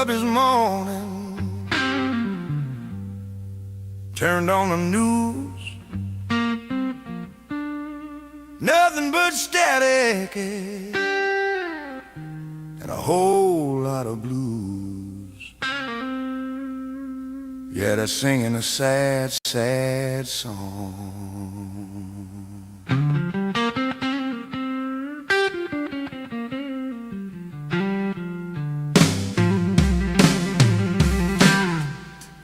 up this morning, turned on the news, nothing but static and a whole lot of blues. Yeah, they're singing a sad, sad song.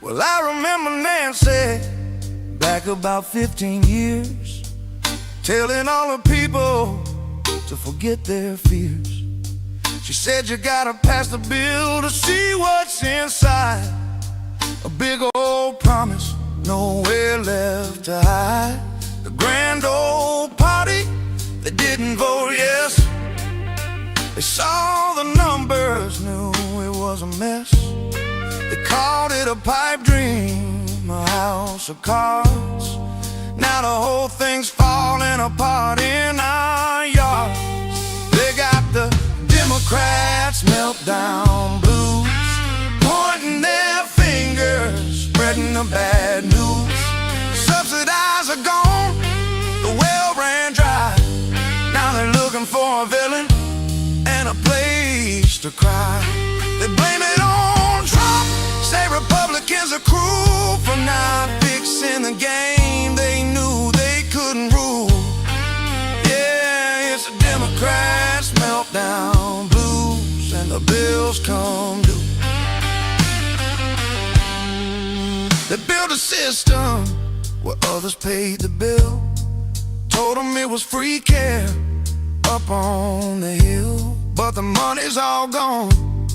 Well, I remember Nancy back about 15 years, telling all the people to forget their fears. She said you gotta pass the bill to see what's inside. A big old promise, nowhere left to hide. The grand old party, they didn't vote yes. They saw the numbers, knew it was a mess. They called it a pipe dream, a house of cards. Now the whole thing's falling apart in our yards. They got the Democrats' meltdown blues, pointing their fingers, spreading the bad news. Subsidies are gone, the well ran dry. Now they're looking for a villain and a place to cry. They blame it on Trump, say Republicans are cruel for not fixing the game they knew they couldn't rule. Yeah, it's the Democrats' meltdown blues, and the bills come due. They built a system where others paid the bill, told them it was free care up on the hill. But the money's all gone,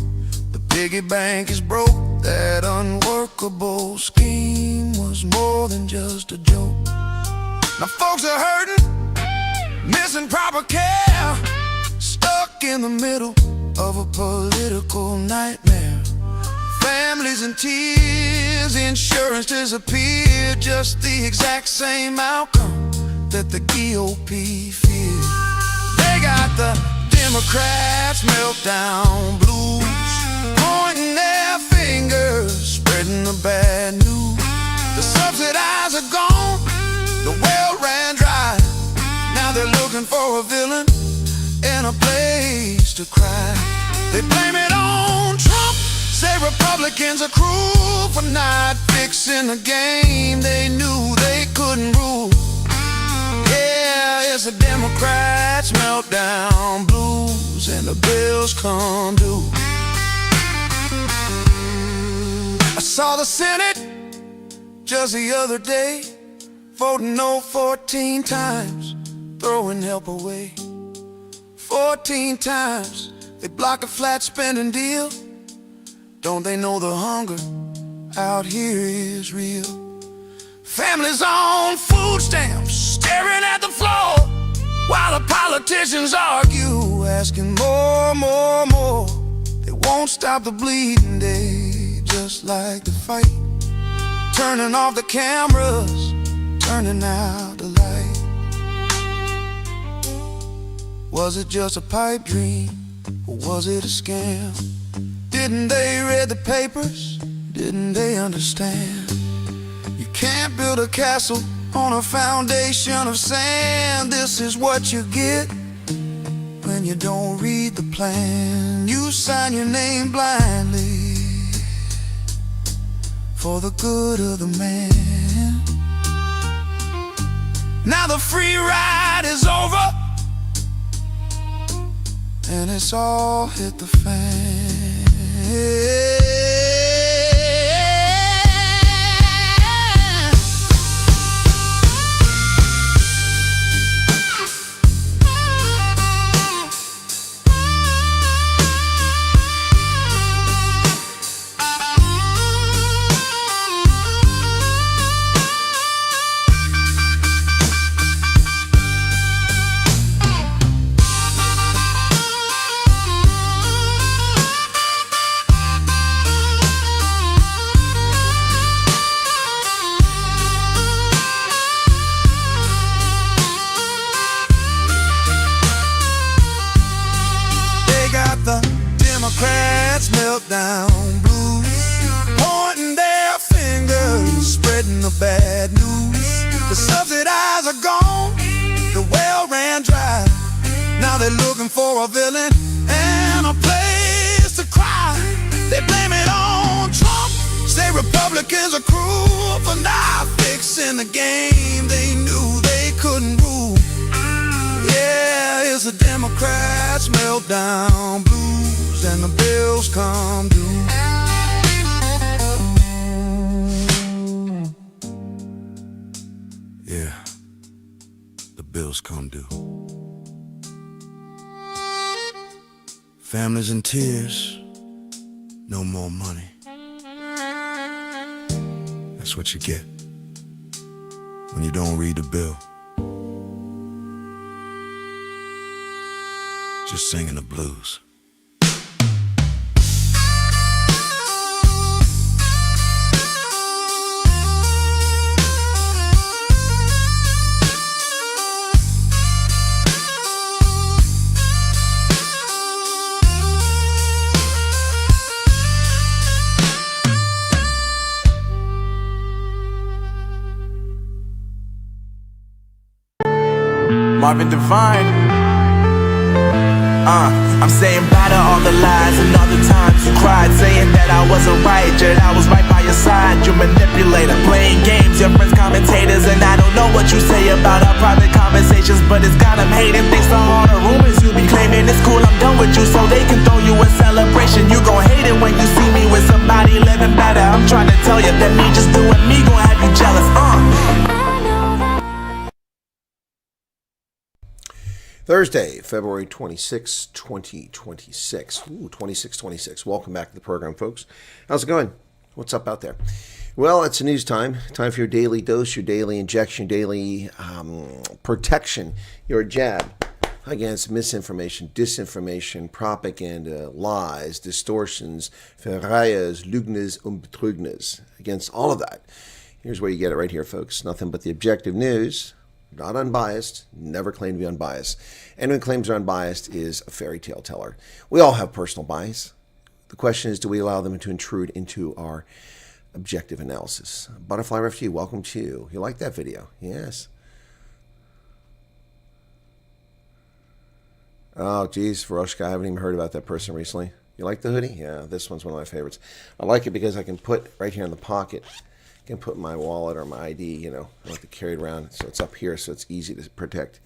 the piggy bank is broke. That unworkable scheme was more than just a joke. Now folks are hurting, missing proper care, stuck in the middle of a political nightmare. Families in tears, insurance disappeared, just the exact same outcome that the GOP feared. They got the Democrats' meltdown blues, pointing their fingers, spreading the bad news. The subsidies are gone, the well ran dry. Now they're looking for a villain and a place to cry. They blame it on Trump, say Republicans are cruel for not fixing the game they knew they couldn't rule. Yeah, it's the Democrats' meltdown blues, and the bills come due. I saw the Senate just the other day, voting no 14 times, throwing help away. 14 times they block a flat spending deal. Don't they know the hunger out here is real? Families on food stamps, staring at the floor, while the politicians argue, asking more, more, more. They won't stop the bleeding, they just like to fight, turning off the cameras, turning out the light. Was it just a pipe dream, or was it a scam? Didn't they read the papers? Didn't they understand? You can't build a castle on a foundation of sand. This is what you get when you don't read the plan. You sign your name blindly for the good of the man. Now the free ride is over, and it's all hit the fan. the bad news. The subsidized are gone, the well ran dry. Now they're looking for a villain and a place to cry. They blame it on Trump, say Republicans are cruel for not fixing the game they knew they couldn't rule. Yeah, it's the Democrats' meltdown blues, and the bills come due. Yeah, the bills come due. Families in tears, no more money. That's what you get when you don't read the bill. Just singing the blues. Marvin Devine. I'm saying bye to all the lies and all the times you cried, saying that I wasn't right, yet I was right by your side. You manipulator, playing games, your friends commentators, and I don't know what you say about our private conversations, but it's got them hating. Thanks to all the rumors you be claiming. It's cool, I'm done with you, so they can throw you a celebration. You gon' hate it when you see me with somebody living better. I'm trying to tell you that me just doing me gon' have you jealous. Thursday, February 26, 2026. Ooh, 2626. Welcome back to the program, folks. How's it going? What's up out there? Well, it's news time. Time for your daily dose, your daily injection, daily protection, your jab against misinformation, disinformation, propaganda, lies, distortions, Verreyers, Lügners und Betrügners. Against all of that. Here's where you get it right here, folks. Nothing but the objective news. Not unbiased, never claim to be unbiased. Anyone who claims they're unbiased is a fairy tale teller. We all have personal bias. The question is, do we allow them to intrude into our objective analysis? Butterfly Refugee, welcome to you. You like that video? Yes. Oh, geez, Veroshka, I haven't even heard about that person recently. You like the hoodie? Yeah, this one's one of my favorites. I like it because I can put right here in the pocket, can put my wallet or my ID, you know, I like to carry it around, so it's up here, so it's easy to protect.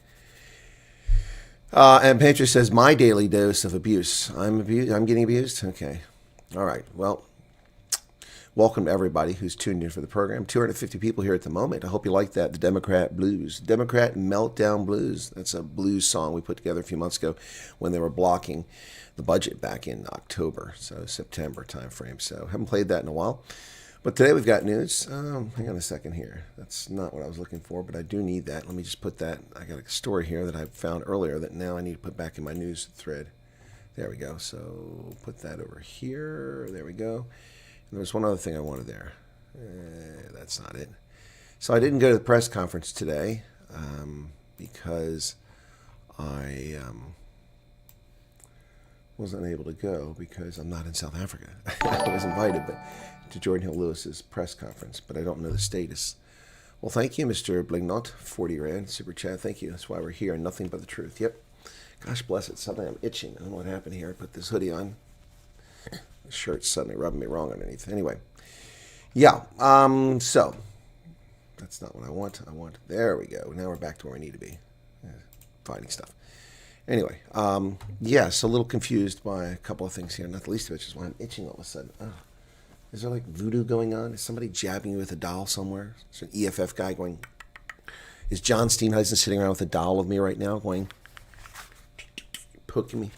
And Patriot says, my daily dose of abuse. I'm getting abused? Okay. All right. Well, welcome to everybody who's tuned in for the program. 250 people here at the moment. I hope you like that. The Democrat Blues. Democrat Meltdown Blues. That's a blues song we put together a few months ago when they were blocking the budget back in October, so September time frame. So haven't played that in a while. But today we've got news. Hang on a second here. That's not what I was looking for, but I do need that. Let me just put that. I got a story here that I found earlier that now I need to put back in my news thread. There we go. So put that over here. There we go. And there's one other thing I wanted there. That's not it. So I didn't go to the press conference today because I wasn't able to go because I'm not in South Africa. I was invited, but to Jordan Hill Lewis's press conference, but I don't know the status. Well, thank you, Mr. Blingnot, 40 Rand, super chat. Thank you. That's why we're here. Nothing but the truth. Yep. Gosh bless it. Suddenly I'm itching. I don't know what happened here. I put this hoodie on. The shirt's suddenly rubbing me wrong underneath. Anyway. Yeah. So that's not what I want. There we go. Now we're back to where we need to be. Finding stuff. Anyway. Yes, a little confused by a couple of things here. Not the least of which is why I'm itching all of a sudden. Is there like voodoo going on? Is somebody jabbing you with a doll somewhere? Is there an EFF guy going? Is John Steenhuisen sitting around with a doll of me right now going, poking me?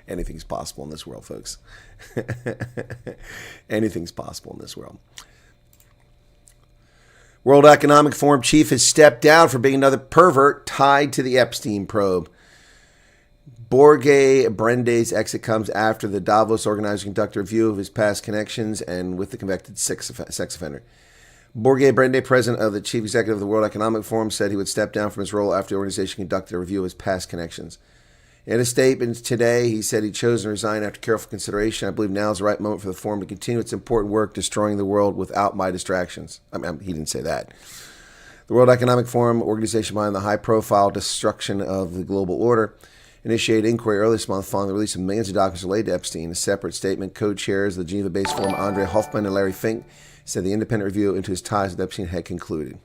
Anything's possible in this world, folks. Anything's possible in this world. World Economic Forum chief has stepped down for being another pervert tied to the Epstein probe. Borge Brende's exit comes after the Davos organizer conducted a review of his past connections and with the convicted sex offender. Borge Brende, president of the chief executive of the World Economic Forum, said he would step down from his role after the organization conducted a review of his past connections. In a statement today, he said he'd chosen to resign after careful consideration. I believe now is the right moment for the forum to continue its important work destroying the world without my distractions. He didn't say that. The World Economic Forum, organization behind the high-profile destruction of the global order, initiated inquiry earlier this month following the release of millions of documents related to Epstein. In a separate statement, co-chairs of the Geneva-based forum, Andre Hoffman and Larry Fink, said the independent review into his ties with Epstein had concluded.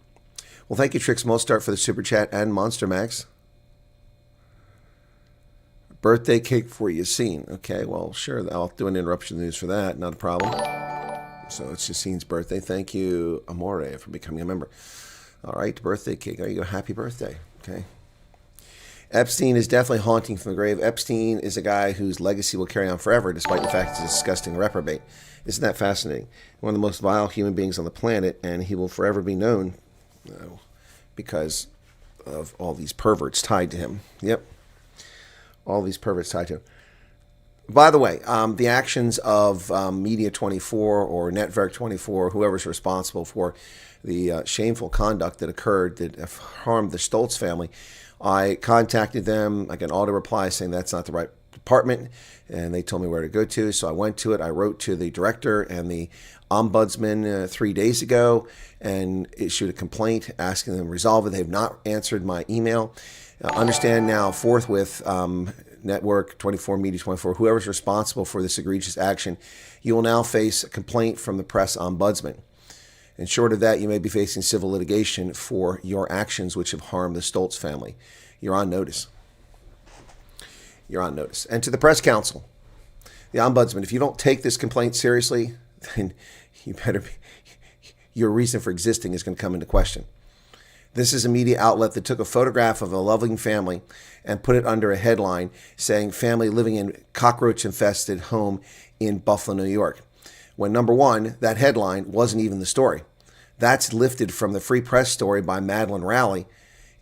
Well, thank you, Trix Mostart, for the Super Chat, and Monster Max. Birthday cake for Yassine. Okay, well, sure. I'll do an interruption news for that. Not a problem. So it's Yassine's birthday. Thank you, Amore, for becoming a member. All right, birthday cake. There you go. Happy birthday. Okay. Epstein is definitely haunting from the grave. Epstein is a guy whose legacy will carry on forever, despite the fact he's a disgusting reprobate. Isn't that fascinating? One of the most vile human beings on the planet, and he will forever be known because of all these perverts tied to him. Yep. All these perverts tied to him. By the way, the actions of Media 24 or Network 24, whoever's responsible for the shameful conduct that occurred that harmed the Stoltz family, I contacted them. I got an auto reply saying that's not the right department, and they told me where to go to. So I went to it. I wrote to the director and the ombudsman 3 days ago and issued a complaint asking them to resolve it. They have not answered my email. Understand now forthwith, Network 24, Media 24, whoever's responsible for this egregious action, you will now face a complaint from the press ombudsman. And short of that, you may be facing civil litigation for your actions which have harmed the Stoltz family. You're on notice. You're on notice. And to the press council, the ombudsman, if you don't take this complaint seriously, then you better be, your reason for existing is going to come into question. This is a media outlet that took a photograph of a loving family and put it under a headline saying family living in cockroach-infested home in Buffalo, New York. When number one, that headline wasn't even the story. That's lifted from the Free Press story by Madeline Rowley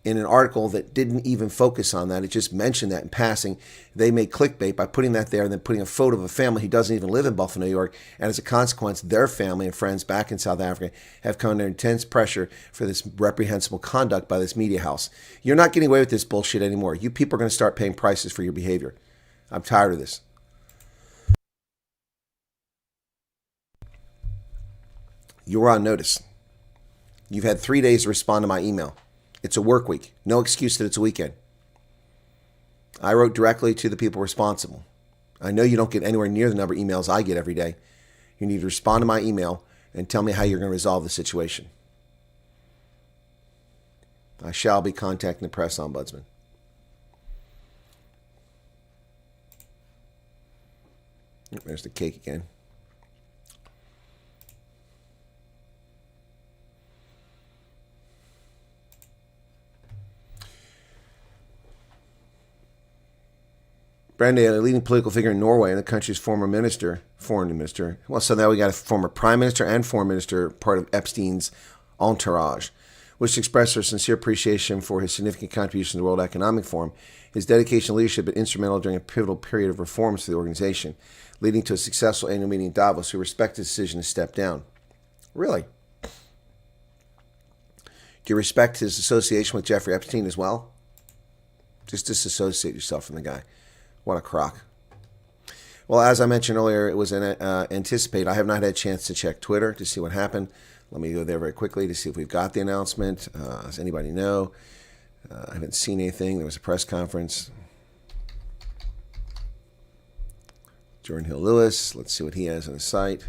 in an article that didn't even focus on that. It just mentioned that in passing. They made clickbait by putting that there and then putting a photo of a family who doesn't even live in Buffalo, New York. And as a consequence, their family and friends back in South Africa have come under intense pressure for this reprehensible conduct by this media house. You're not getting away with this bullshit anymore. You people are going to start paying prices for your behavior. I'm tired of this. You're on notice. You've had 3 days to respond to my email. It's a work week. No excuse that it's a weekend. I wrote directly to the people responsible. I know you don't get anywhere near the number of emails I get every day. You need to respond to my email and tell me how you're going to resolve the situation. I shall be contacting the press ombudsman. There's the cake again. Brande, a leading political figure in Norway and the country's former foreign minister. Well, so now we got a former prime minister and foreign minister, part of Epstein's entourage, which expressed her sincere appreciation for his significant contribution to the World Economic Forum. His dedication and leadership had been instrumental during a pivotal period of reforms for the organization, leading to a successful annual meeting in Davos, who respected the decision to step down. Really? Do you respect his association with Jeffrey Epstein as well? Just disassociate yourself from the guy. What a crock. Well, as I mentioned earlier, it was anticipated. I have not had a chance to check Twitter to see what happened. Let me go there very quickly to see if we've got the announcement. Does anybody know? I haven't seen anything. There was a press conference. Jordan Hill Lewis. Let's see what he has on his site.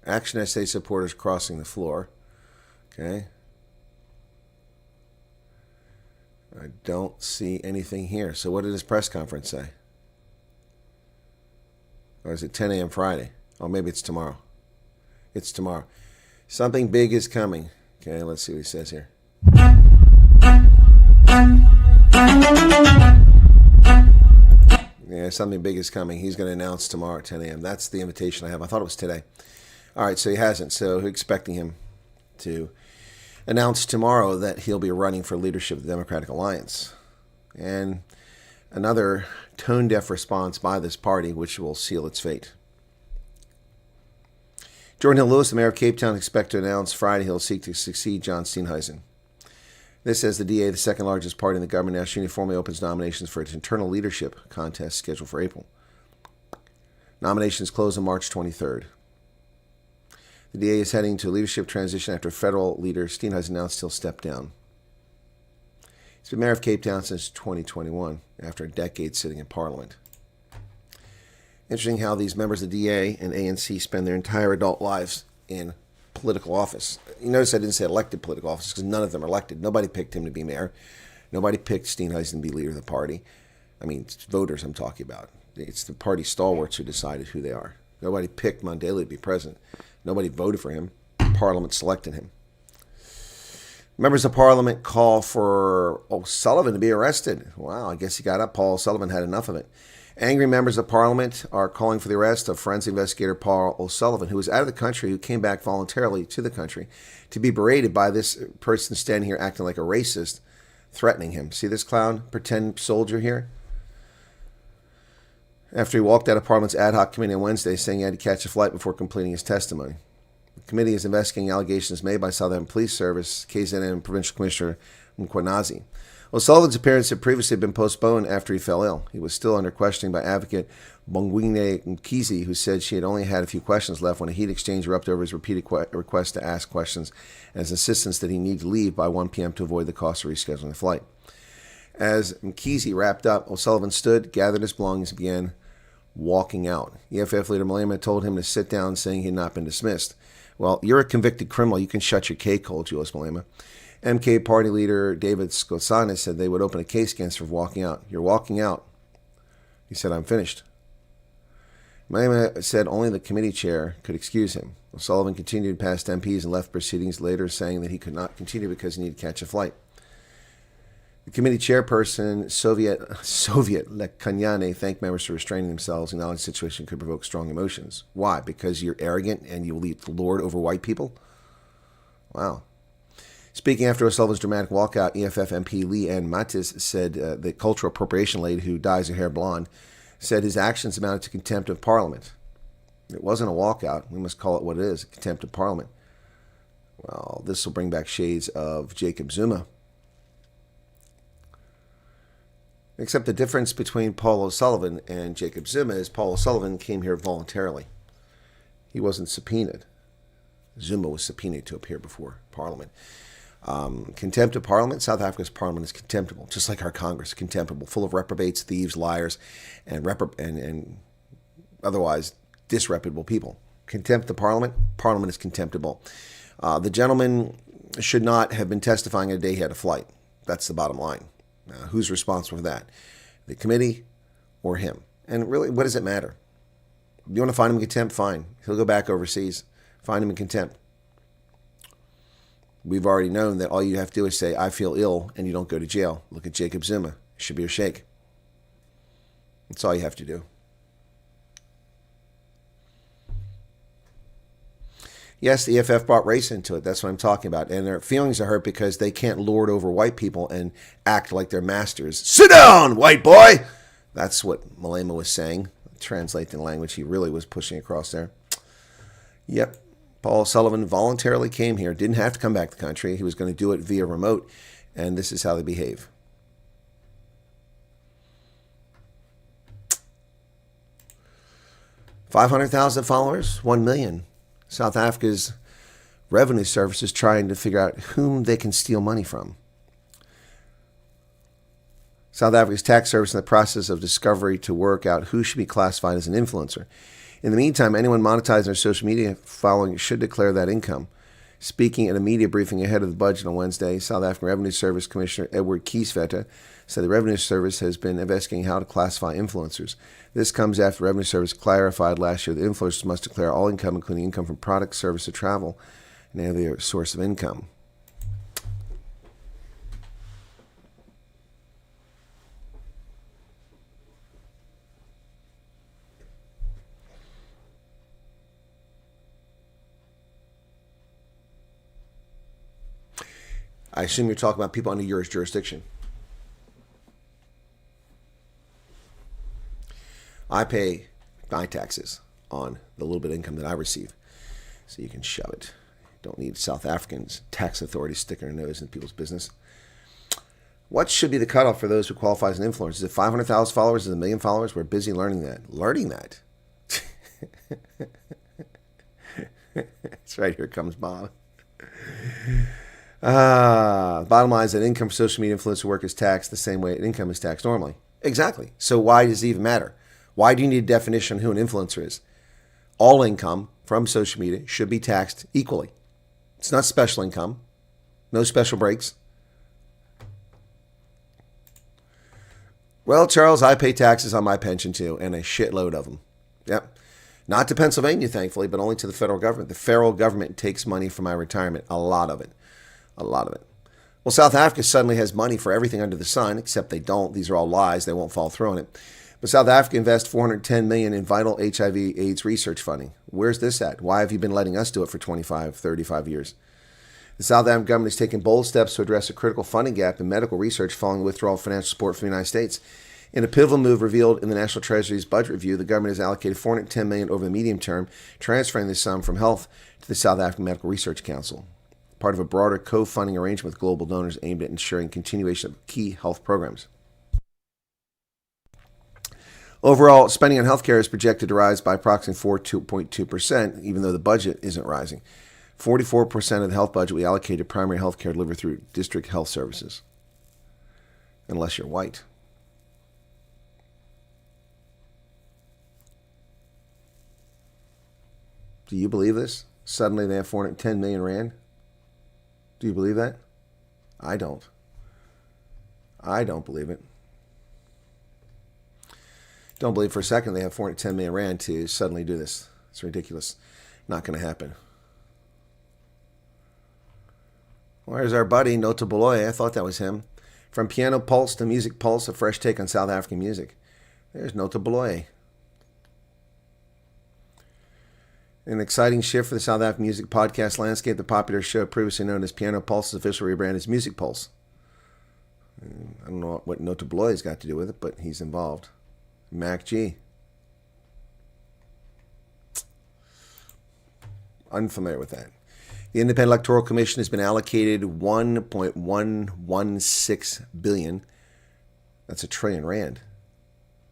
Action SA supporters crossing the floor. Okay. I don't see anything here. So what did his press conference say? Or is it 10 a.m. Friday? Oh, maybe it's tomorrow. It's tomorrow. Something big is coming. Okay, let's see what he says here. Yeah, something big is coming. He's going to announce tomorrow at 10 a.m. That's the invitation I have. I thought it was today. All right, so he hasn't. So we're expecting him to announce tomorrow that he'll be running for leadership of the Democratic Alliance. And another tone-deaf response by this party, which will seal its fate. Jordan Hill Lewis, the mayor of Cape Town, expect to announce Friday he'll seek to succeed John Steenhuisen. This as the DA, the second largest party in the government, now uniformly opens nominations for its internal leadership contest scheduled for April. Nominations close on March 23rd. The DA is heading to a leadership transition after federal leader Steenhuisen announced he'll step down. He's been mayor of Cape Town since 2021, after a decade sitting in Parliament. Interesting how these members of the DA and ANC spend their entire adult lives in political office. You notice I didn't say elected political office because none of them are elected. Nobody picked him to be mayor. Nobody picked Steenhuisen to be leader of the party. I mean, it's voters I'm talking about. It's the party stalwarts who decided who they are. Nobody picked Mandela to be president. Nobody voted for him. Parliament selected him. Members of Parliament call for O'Sullivan to be arrested. Wow, I guess he got up. Paul O'Sullivan had enough of it. Angry members of Parliament are calling for the arrest of forensic investigator Paul O'Sullivan, who was out of the country, who came back voluntarily to the country, to be berated by this person standing here acting like a racist, threatening him. See this clown, pretend soldier here? After he walked out of Parliament's ad hoc committee on Wednesday, saying he had to catch a flight before completing his testimony. The committee is investigating allegations made by Southern Police Service, KZN Provincial Commissioner Mkwanazi. O'Sullivan's appearance had previously been postponed after he fell ill. He was still under questioning by advocate Bongwine Mkizi, who said she had only had a few questions left when a heat exchange erupted over his repeated request to ask questions and his insistence that he need to leave by 1 p.m. to avoid the cost of rescheduling the flight. As Mkizi wrapped up, O'Sullivan stood, gathered his belongings, and began walking out. EFF leader Malema told him to sit down, saying he had not been dismissed. Well, you're a convicted criminal. You can shut your cake hole, Julius Malema. MK party leader David Skotsana said they would open a case against her for walking out. You're walking out. He said, I'm finished. Malema said only the committee chair could excuse him. O'Sullivan continued past MPs and left proceedings later, saying that he could not continue because he needed to catch a flight. The committee chairperson, Soviet Lekanyane, thanked members for restraining themselves, acknowledged the situation could provoke strong emotions. Why? Because you're arrogant and you will lord over white people? Wow. Speaking after O'Sullivan's dramatic walkout, EFF MP Lee Ann Mattis said the cultural appropriation lady who dyes her hair blonde said his actions amounted to contempt of Parliament. It wasn't a walkout. We must call it what it is, contempt of Parliament. Well, this will bring back shades of Jacob Zuma. Except the difference between Paul O'Sullivan and Jacob Zuma is Paul O'Sullivan came here voluntarily. He wasn't subpoenaed. Zuma was subpoenaed to appear before Parliament. Contempt of Parliament. South Africa's Parliament is contemptible, just like our Congress, contemptible, full of reprobates, thieves, liars, and otherwise disreputable people. Contempt of Parliament. Parliament is contemptible. The gentleman should not have been testifying on the day he had a flight. That's the bottom line. Who's responsible for that? The committee or him? And really, what does it matter? You want to find him in contempt? Fine. He'll go back overseas. Find him in contempt. We've already known that all you have to do is say, I feel ill, and you don't go to jail. Look at Jacob Zuma. It should be a shake. That's all you have to do. Yes, the EFF brought race into it. That's what I'm talking about. And their feelings are hurt because they can't lord over white people and act like they're masters. Sit down, white boy! That's what Malema was saying. Translate the language he really was pushing across there. Yep. Paul Sullivan voluntarily came here, didn't have to come back to the country. He was going to do it via remote, and this is how they behave. $500,000 followers, 1 million. South Africa's revenue service is trying to figure out whom they can steal money from. South Africa's tax service in the process of discovery to work out who should be classified as an influencer. In the meantime, anyone monetizing their social media following should declare that income. Speaking at a media briefing ahead of the budget on Wednesday, South African Revenue Service Commissioner Edward Kieswetter said the Revenue Service has been investigating how to classify influencers. This comes after the Revenue Service clarified last year that influencers must declare all income, including income from products, service, or travel, and any other source of income. I assume you're talking about people under your jurisdiction. I pay my taxes on the little bit of income that I receive. so you can shove it. Don't need South Africans, tax authorities sticking their nose in people's business. What should be the cutoff for those who qualify as an influencer? Is it 500,000 followers? Is it 1 million followers? We're busy learning that. Learning that. That's right. Here comes Bob. Bottom line is that income for social media influencer work is taxed the same way income is taxed normally. Exactly. So why does it even matter? Why do you need a definition of who an influencer is? All income from social media should be taxed equally. It's not special income. No special breaks. Well, Charles, I pay taxes on my pension too, and a shitload of them. Yep. Not to Pennsylvania, thankfully, but only to the federal government. The federal government takes money from my retirement. A lot of it. A lot of it. Well, South Africa suddenly has money for everything under the sun, except they don't. These are all lies. They won't fall through on it. But South Africa invests $410 million in vital HIV/AIDS research funding. Where's this at? Why have you been letting us do it for 25, 35 years? The South African government has taken bold steps to address a critical funding gap in medical research following the withdrawal of financial support from the United States. In a pivotal move revealed in the National Treasury's budget review, the government has allocated $410 million over the medium term, transferring this sum from health to the South African Medical Research Council, part of a broader co-funding arrangement with global donors aimed at ensuring continuation of key health programs. Overall, spending on healthcare is projected to rise by approximately 4.2%, even though the budget isn't rising. 44% of the health budget we allocate to primary health care delivered through district health services. Unless you're white. Do you believe this? Suddenly they have 410 million rand? Do you believe that? I don't. I don't believe it. Don't believe for a second they have 410 million rand to suddenly do this. It's ridiculous. Not going to happen. Where's our buddy, Nota Boloy? I thought that was him. From Piano Pulse to Music Pulse, a fresh take on South African music. There's Nota Boloy. An exciting shift for the South African music podcast landscape. The popular show previously known as Piano Pulse's official rebrand is Music Pulse. I don't know what Nota Boloy's got to do with it, but he's involved. Mac G. Unfamiliar with that. The Independent Electoral Commission has been allocated $1.116 billion. That's a trillion rand.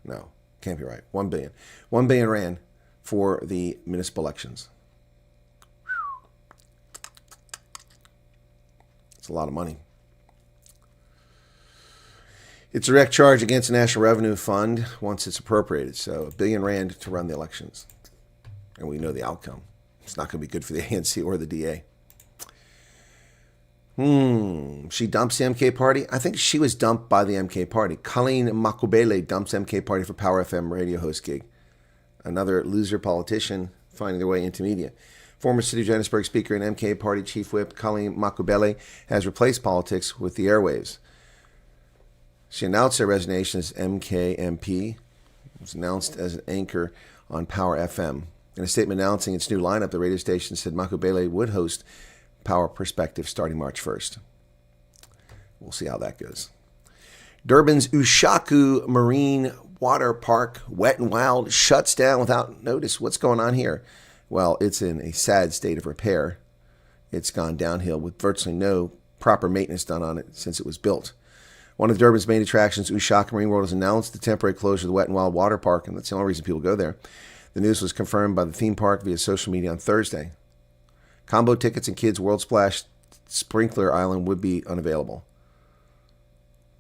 No, can't be right. 1 billion. 1 billion rand for the municipal elections. It's a lot of money. It's a direct charge against the National Revenue Fund once it's appropriated. So $1 billion rand to run the elections. And we know the outcome. It's not going to be good for the ANC or the DA. She dumps the MK party? I think she was dumped by the MK party. Colleen Makubele dumps MK party for Power FM radio host gig. Another loser politician finding their way into media. Former City of Johannesburg speaker and MK party chief whip Colleen Makubele has replaced politics with the airwaves. She announced her resignation as MK MP. It was announced as an anchor on Power FM. In a statement announcing its new lineup, the radio station said Makubele would host Power Perspective starting March 1st. We'll see how that goes. Durban's Ushaku Marine Water Park, Wet and Wild, shuts down without notice. What's going on here? Well, it's in a sad state of repair. It's gone downhill with virtually no proper maintenance done on it since it was built. One of Durban's main attractions, Ushaku Marine World, has announced the temporary closure of the Wet and Wild Water Park, and that's the only reason people go there. The news was confirmed by the theme park via social media on Thursday. Combo tickets and Kids World Splash Sprinkler Island would be unavailable.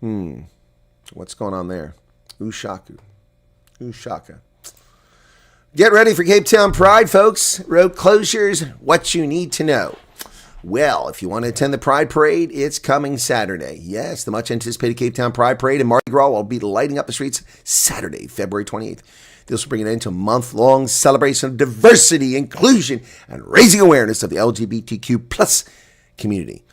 What's going on there? Ushaka. Get ready for Cape Town Pride, folks. Road closures, what you need to know. Well, if you want to attend the Pride Parade, it's coming Saturday. Yes, the much-anticipated Cape Town Pride Parade and Mardi Gras will be lighting up the streets Saturday, February 28th. This will bring an end to a month-long celebration of diversity, inclusion, and raising awareness of the LGBTQ plus community.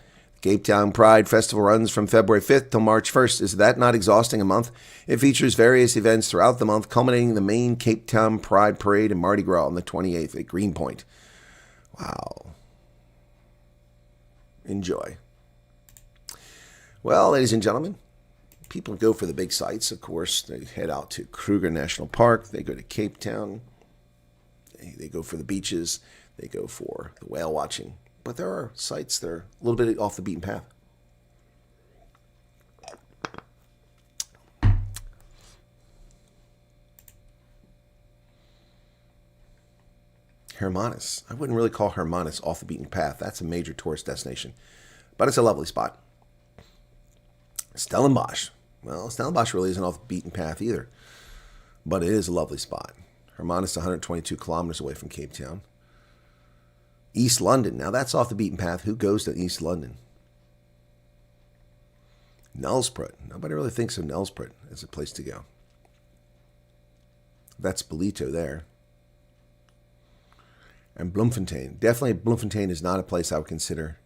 Cape Town Pride Festival runs from February 5th till March 1st. Is that not exhausting a month? It features various events throughout the month, culminating in the main Cape Town Pride Parade and Mardi Gras on the 28th at Greenpoint. Wow. Enjoy. Well, ladies and gentlemen, people go for the big sights, of course. They head out to Kruger National Park. They go to Cape Town. They go for the beaches. they go for the whale watching. But there are sites that are a little bit off the beaten path. Hermanus. I wouldn't really call Hermanus off the beaten path. That's a major tourist destination. But it's a lovely spot. Stellenbosch. Well, Stellenbosch really isn't off the beaten path either. But it is a lovely spot. Hermanus is 122 kilometers away from Cape Town. East London. Now that's off the beaten path. Who goes to East London? Nelspruit. Nobody really thinks of Nelspruit as a place to go. That's Bolito there. And Bloemfontein. Definitely Bloemfontein is not a place I would consider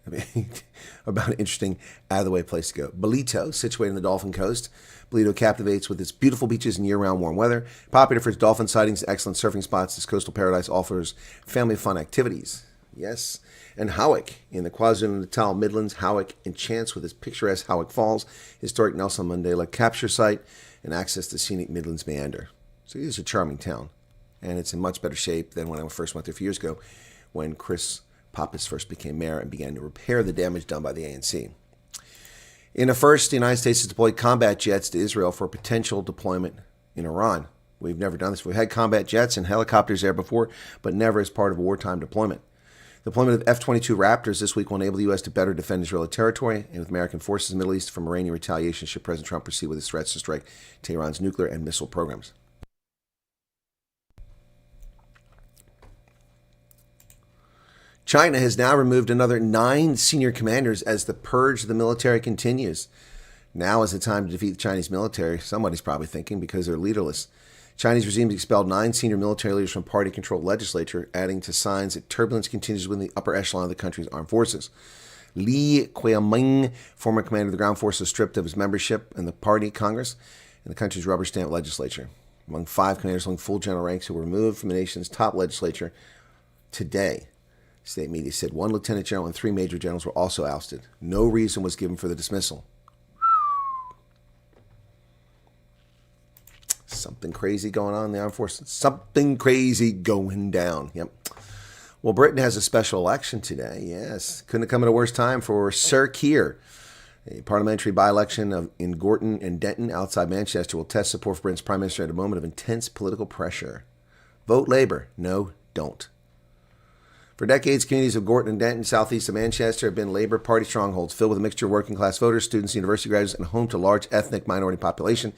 about an interesting, out-of-the-way place to go. Bolito, situated on the Dolphin Coast. Bolito captivates with its beautiful beaches and year-round warm weather. Popular for its dolphin sightings, excellent surfing spots, this coastal paradise offers family fun activities. Yes. And Howick, in the KwaZulu-Natal Midlands, Howick enchants with its picturesque Howick Falls, historic Nelson Mandela capture site, and access to scenic Midlands meander. So it is a charming town. And it's in much better shape than when I first went there a few years ago, when Chris Pappas first became mayor and began to repair the damage done by the ANC. In a first, the United States has deployed combat jets to Israel for potential deployment in Iran. We've never done this. We've had combat jets and helicopters there before, but never as part of a wartime deployment. The deployment of F-22 Raptors this week will enable the U.S. to better defend Israeli territory, and with American forces in the Middle East from Iranian retaliation should President Trump proceed with his threats to strike Tehran's nuclear and missile programs. China has now removed another 9 senior commanders as the purge of the military continues. Now is the time to defeat the Chinese military, somebody's probably thinking, because they're leaderless. Chinese regime expelled 9 senior military leaders from party-controlled legislature, adding to signs that turbulence continues within the upper echelon of the country's armed forces. Li Qiaming, former commander of the ground forces, stripped of his membership in the party Congress and the country's rubber-stamped legislature. Among 5 commanders holding full general ranks who were removed from the nation's top legislature today. State media said 1 lieutenant general and 3 major generals were also ousted. No reason was given for the dismissal. Something crazy going on in the armed forces. Something crazy going down. Yep. Well, Britain has a special election today. Yes. Couldn't have come at a worse time for Sir Keir. A parliamentary by-election in Gorton and Denton outside Manchester will test support for Britain's Prime Minister at a moment of intense political pressure. Vote Labour. No, don't. For decades, communities of Gorton and Denton, southeast of Manchester, have been Labour Party strongholds filled with a mixture of working-class voters, students, university graduates, and home to a large ethnic minority population.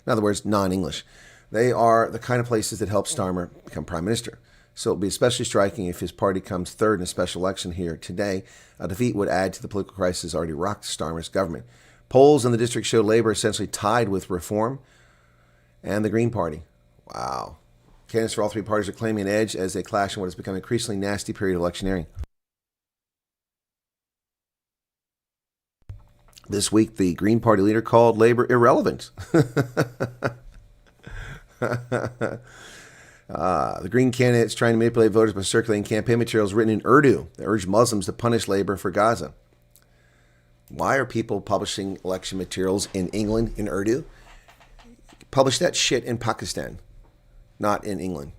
In other words, non-English. They are the kind of places that help Starmer become Prime Minister. So it will be especially striking if his party comes third in a special election here today. A defeat would add to the political crisis already rocked Starmer's government. Polls in the district show Labour essentially tied with Reform and the Green Party. Wow. Candidates for all 3 parties are claiming an edge as they clash in what has become an increasingly nasty period of electioneering. This week, the Green Party leader called Labour irrelevant. The Green candidates trying to manipulate voters by circulating campaign materials written in Urdu that urge Muslims to punish Labour for Gaza. Why are people publishing election materials in England in Urdu? Publish that shit in Pakistan. Not in England.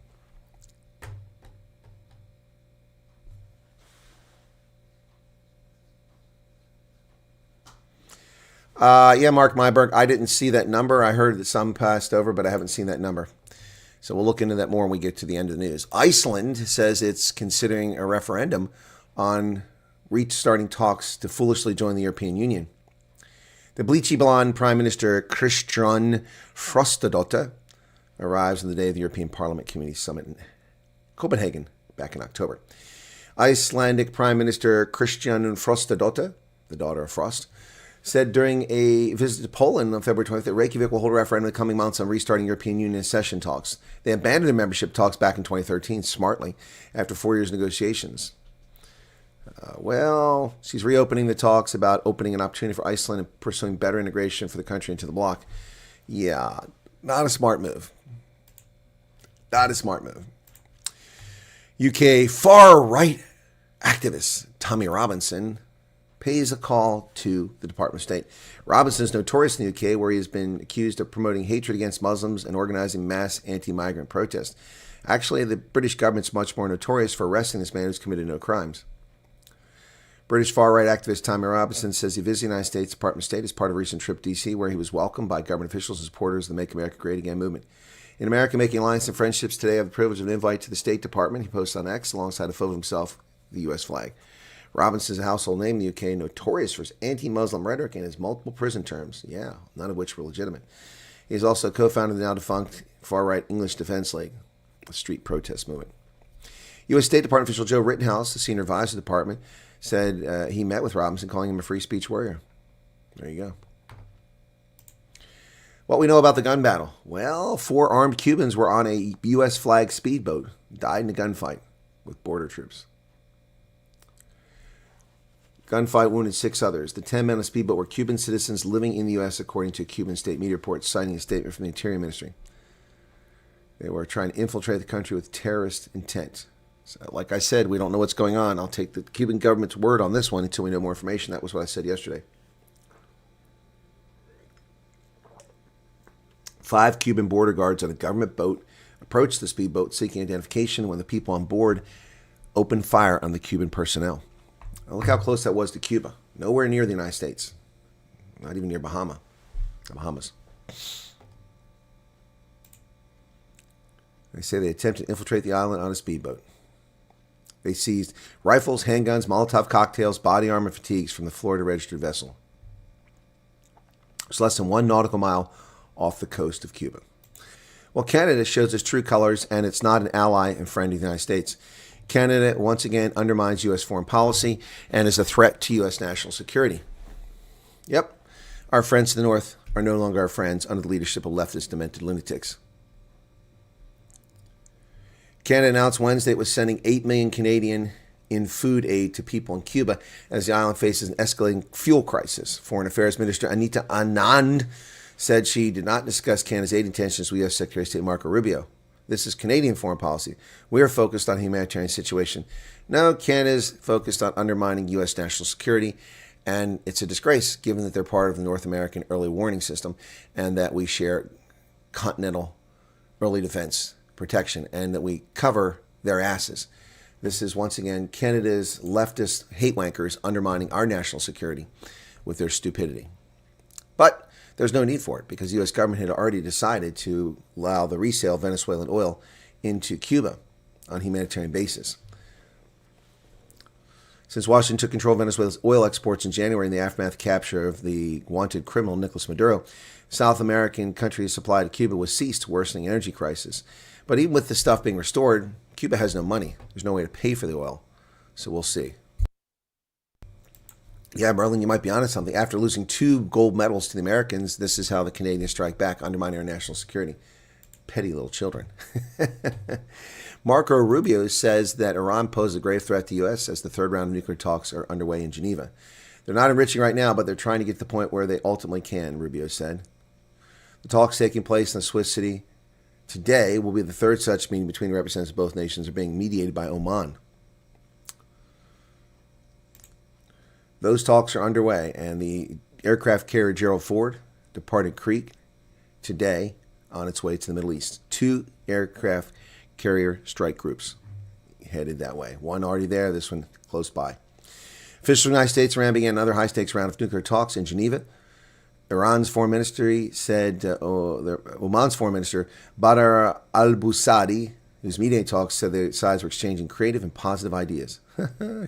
Yeah, Mark Myberg, I didn't see that number. I heard that some passed over, but I haven't seen that number. So we'll look into that more when we get to the end of the news. Iceland says it's considering a referendum on restarting talks to foolishly join the European Union. The bleachy blonde Prime Minister Kristian Frostadottir arrives on the day of the European Parliament Community Summit in Copenhagen back in October. Icelandic Prime Minister Kristian Frostadottir, the daughter of Frost, said during a visit to Poland on February 20th that Reykjavik will hold a referendum in the coming months on restarting European Union accession talks. They abandoned their membership talks back in 2013, smartly, after 4 years of negotiations. Well, she's reopening the talks about opening an opportunity for Iceland and pursuing better integration for the country into the bloc. Yeah, not a smart move. Not a smart move. UK far-right activist Tommy Robinson pays a call to the Department of State. Robinson is notorious in the UK, where he has been accused of promoting hatred against Muslims and organizing mass anti-migrant protests. Actually, the British government's much more notorious for arresting this man who's committed no crimes. British far-right activist Tommy Robinson says he visited the United States Department of State as part of a recent trip to D.C., where he was welcomed by government officials and supporters of the Make America Great Again movement. In America, making alliances and friendships today, I have the privilege of an invite to the State Department. He posted on X alongside a photo of himself, the U.S. flag. Robinson is a household name in the UK, notorious for his anti-Muslim rhetoric and his multiple prison terms, none of which were legitimate. He is also co-founder of the now-defunct far-right English Defense League, a street protest movement. U.S. State Department official Joe Rittenhouse, the senior advisor of the department, said he met with Robinson, calling him a free speech warrior. There you go. What we know about the gun battle? Well, 4 armed Cubans were on a U.S. flag speedboat, died in a gunfight with border troops. Gunfight wounded 6 others. The 10 men on the speedboat were Cuban citizens living in the U.S., according to a Cuban state media report, citing a statement from the Interior Ministry. They were trying to infiltrate the country with terrorist intent. So, like I said, we don't know what's going on. I'll take the Cuban government's word on this one until we know more information. That was what I said yesterday. 5 Cuban border guards on a government boat approached the speedboat seeking identification when the people on board opened fire on the Cuban personnel. Now look how close that was to Cuba. Nowhere near the United States. Not even near the Bahamas. They say they attempted to infiltrate the island on a speedboat. They seized rifles, handguns, Molotov cocktails, body armor, and fatigues from the Florida-registered vessel. It's less than 1 nautical mile off the coast of Cuba. Well, Canada shows its true colors, and it's not an ally and friend of the United States. Canada, once again, undermines U.S. foreign policy and is a threat to U.S. national security. Yep, our friends to the north are no longer our friends under the leadership of leftist demented lunatics. Canada announced Wednesday it was sending 8 million Canadian in food aid to people in Cuba as the island faces an escalating fuel crisis. Foreign Affairs Minister Anita Anand said she did not discuss Canada's aid intentions with U.S. Secretary of State Marco Rubio. This is Canadian foreign policy. We are focused on the humanitarian situation. No, Canada's focused on undermining U.S. national security, and it's a disgrace given that they're part of the North American early warning system and that we share continental early defense protection and that we cover their asses. This is, once again, Canada's leftist hate wankers undermining our national security with their stupidity. But there's no need for it because the U.S. government had already decided to allow the resale of Venezuelan oil into Cuba on a humanitarian basis. Since Washington took control of Venezuela's oil exports in January in the aftermath of capture of the wanted criminal Nicolas Maduro, South American countries' supply to Cuba was ceased, worsening energy crisis. But even with the stuff being restored, Cuba has no money. There's no way to pay for the oil. So we'll see. Yeah, Merlin, you might be onto something. After losing 2 gold medals to the Americans, this is how the Canadians strike back, undermining our national security. Petty little children. Marco Rubio says that Iran poses a grave threat to the U.S. as the 3rd round of nuclear talks are underway in Geneva. They're not enriching right now, but they're trying to get to the point where they ultimately can, Rubio said. The talks taking place in the Swiss city today will be the 3rd such meeting between representatives of both nations, are being mediated by Oman. Those talks are underway, and the aircraft carrier Gerald Ford departed Crete today on its way to the Middle East. 2 aircraft carrier strike groups headed that way. One already there, this one close by. Officials of the United States ran began another high-stakes round of nuclear talks in Geneva. Iran's foreign ministry said, Oman's foreign minister, Badr al-Busadi, whose mediating talks said the sides were exchanging creative and positive ideas.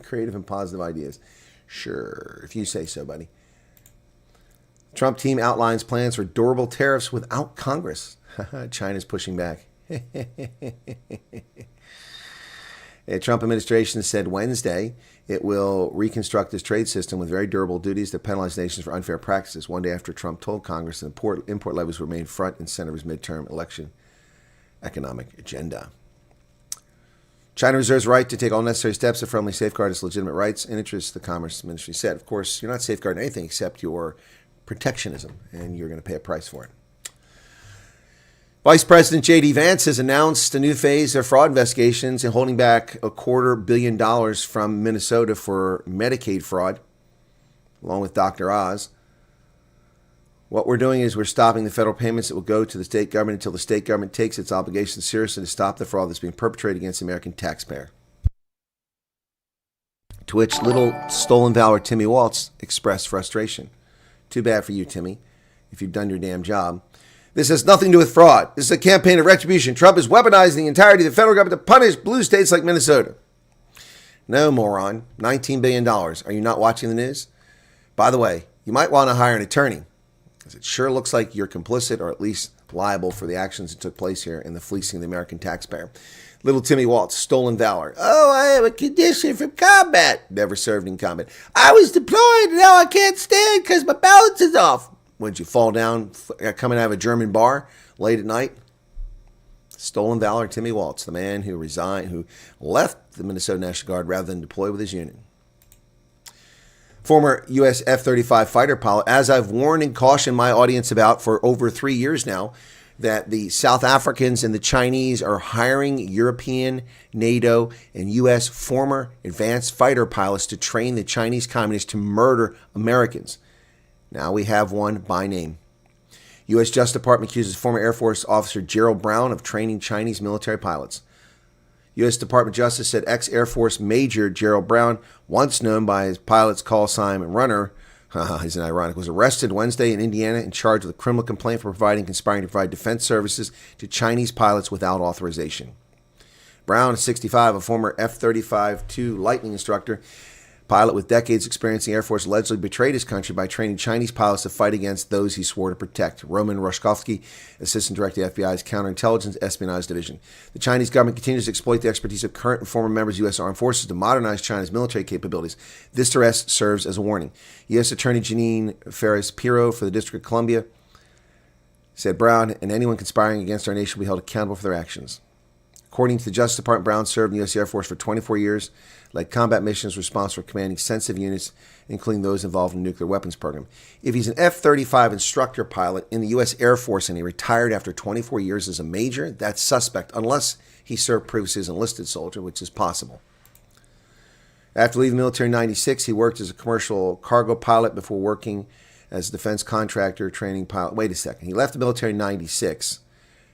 Creative and positive ideas. Sure, if you say so, buddy. Trump team outlines plans for durable tariffs without Congress. China's pushing back. The Trump administration said Wednesday it will reconstruct its trade system with very durable duties that penalize nations for unfair practices, one day after Trump told Congress that import levies were made front and center of his midterm election economic agenda. China reserves the right to take all necessary steps to firmly safeguard its legitimate rights and interests, the Commerce Ministry said. Of course, you're not safeguarding anything except your protectionism, and you're going to pay a price for it. Vice President J.D. Vance has announced a new phase of fraud investigations and holding back $250 million from Minnesota for Medicaid fraud, along with Dr. Oz. What we're doing is we're stopping the federal payments that will go to the state government until the state government takes its obligations seriously to stop the fraud that's being perpetrated against the American taxpayer. To which little stolen valor Timmy Waltz expressed frustration. Too bad for you, Timmy, if you've done your damn job. This has nothing to do with fraud. This is a campaign of retribution. Trump is weaponizing the entirety of the federal government to punish blue states like Minnesota. No, moron. $19 billion. Are you not watching the news? By the way, you might want to hire an attorney, because it sure looks like you're complicit or at least liable for the actions that took place here in the fleecing of the American taxpayer. Little Timmy Waltz, stolen valor. Oh, I have a condition from combat. Never served in combat. I was deployed and now I can't stand because my balance is off. Would you fall down coming out of a German bar late at night? Stolen valor, Timmy Waltz, the man who resigned, who left the Minnesota National Guard rather than deploy with his unit. Former U.S. F-35 fighter pilot, as I've warned and cautioned my audience about for over 3 years now, that the South Africans and the Chinese are hiring European, NATO, and U.S. former advanced fighter pilots to train the Chinese communists to murder Americans. Now we have one by name. U.S. Justice Department accuses former Air Force officer Gerald Brown of training Chinese military pilots. U.S. Department of Justice said ex-Air Force Major Gerald Brown, once known by his pilot's call sign Runner, isn't ironic, was arrested Wednesday in Indiana and charged with a criminal complaint for conspiring to provide defense services to Chinese pilots without authorization. Brown is 65, a former F-35-2 Lightning instructor. Pilot with decades experience in the Air Force allegedly betrayed his country by training Chinese pilots to fight against those he swore to protect. Roman Roshkovsky, Assistant Director of the FBI's Counterintelligence Espionage Division. The Chinese government continues to exploit the expertise of current and former members of U.S. Armed Forces to modernize China's military capabilities. This arrest serves as a warning. U.S. Attorney Janine Ferris-Piro for the District of Columbia said Brown and anyone conspiring against our nation will be held accountable for their actions. According to the Justice Department, Brown served in the U.S. Air Force for 24 years, led combat missions responsible for commanding sensitive units, including those involved in the nuclear weapons program. If he's an F-35 instructor pilot in the U.S. Air Force and he retired after 24 years as a major, that's suspect, unless he served previously as an enlisted soldier, which is possible. After leaving the military in 1996, he worked as a commercial cargo pilot before working as a defense contractor training pilot. Wait a second. He left the military in 1996.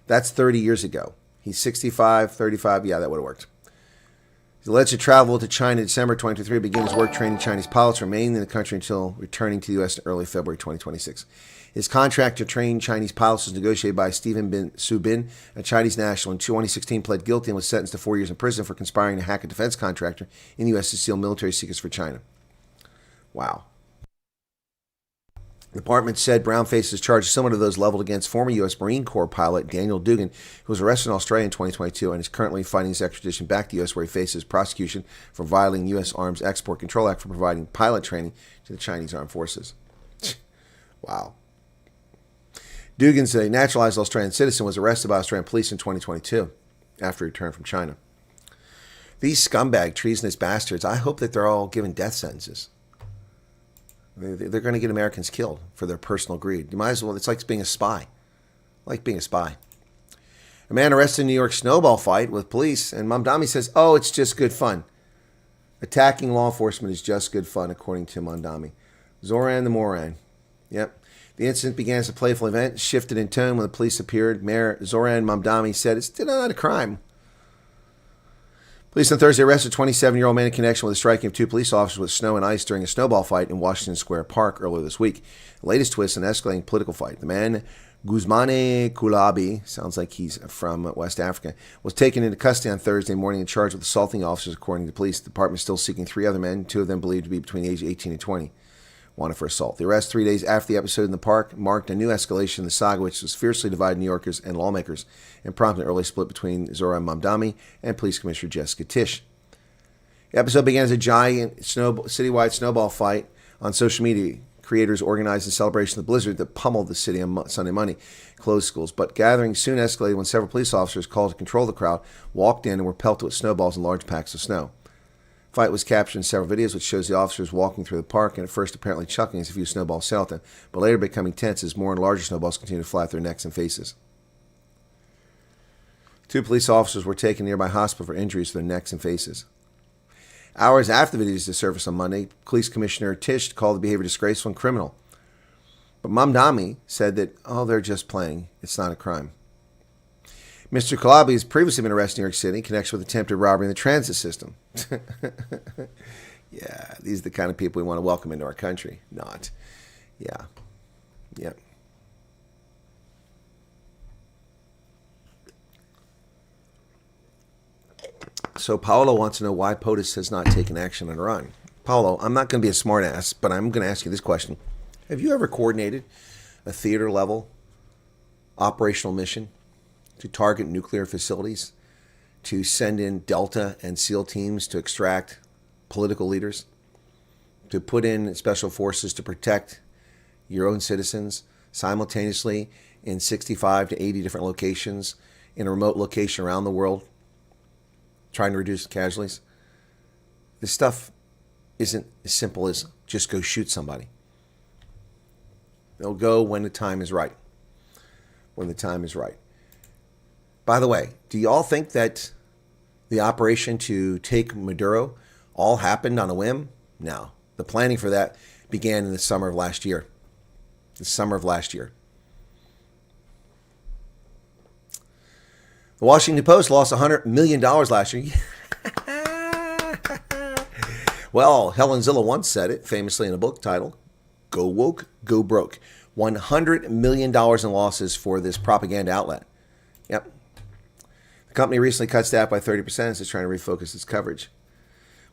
That's 30 years ago. He's 65, 35. Yeah, that would have worked. He's alleged to travel to China in December 2023, begin his work training Chinese pilots, remaining in the country until returning to the U.S. in early February 2026. His contract to train Chinese pilots was negotiated by Stephen Su Bin, a Chinese national. In 2016, pled guilty and was sentenced to 4 years in prison for conspiring to hack a defense contractor in the U.S. to steal military secrets for China. Wow. The department said Brown faces charges similar to those leveled against former U.S. Marine Corps pilot Daniel Dugan, who was arrested in Australia in 2022 and is currently fighting his extradition back to the U.S., where he faces prosecution for violating the U.S. Arms Export Control Act for providing pilot training to the Chinese Armed Forces. Wow. Dugan's a naturalized Australian citizen, was arrested by Australian police in 2022 after he returned from China. These scumbag, treasonous bastards, I hope that they're all given death sentences. They're going to get Americans killed for their personal greed. You might as well, it's like being a spy. Like being a spy. A man arrested in New York snowball fight with police, and Mamdani says, oh, it's just good fun. Attacking law enforcement is just good fun, according to Mamdani. Zoran the Moran. Yep. The incident began as a playful event, shifted in tone when the police appeared. Mayor Zoran Mamdani said it's not a crime. Police on Thursday arrested a 27-year-old man in connection with the striking of two police officers with snow and ice during a snowball fight in Washington Square Park earlier this week. The latest twist in an escalating political fight. The man, Guzmane Kulabi, sounds like he's from West Africa, was taken into custody on Thursday morning and charged with assaulting officers, according to the police. The department is still seeking 3 other men, 2 of them believed to be between the ages of 18 and 20. Wanted for assault. The arrest 3 days after the episode in the park marked a new escalation in the saga, which was fiercely divided New Yorkers and lawmakers and prompted an early split between Zoran Mamdani and Police Commissioner Jessica Tisch. The episode began as a giant citywide snowball fight on social media. Creators organized in celebration of the blizzard that pummeled the city on Sunday morning, closed schools. But gatherings soon escalated when several police officers called to control the crowd, walked in and were pelted with snowballs and large packs of snow. The fight was captured in several videos, which shows the officers walking through the park and at first apparently chuckling as a few snowballs sailed them, but later becoming tense as more and larger snowballs continued to fly at their necks and faces. 2 police officers were taken to a nearby hospital for injuries to their necks and faces. Hours after the videos surfaced on Monday, Police Commissioner Tisch called the behavior disgraceful and criminal. But Mamdani said that, oh, they're just playing. It's not a crime. Mr. Kalabi has previously been arrested in New York City in connection with attempted robbery in the transit system. Yeah, these are the kind of people we want to welcome into our country. Not. Yeah. Yep. So Paolo wants to know why POTUS has not taken action on Iran. Paolo, I'm not going to be a smartass, but I'm going to ask you this question. Have you ever coordinated a theater-level operational mission to target nuclear facilities, to send in Delta and SEAL teams to extract political leaders, to put in special forces to protect your own citizens simultaneously in 65 to 80 different locations in a remote location around the world, trying to reduce casualties? This stuff isn't as simple as just go shoot somebody. They'll go when the time is right. When the time is right. By the way, do you all think that the operation to take Maduro all happened on a whim? No. The planning for that began in the summer of last year. The summer of last year. The Washington Post lost $100 million last year. Well, Helen Zille once said it, famously in a book titled, Go Woke, Go Broke. $100 million in losses for this propaganda outlet. Yep. The company recently cut staff by 30% as it's trying to refocus its coverage.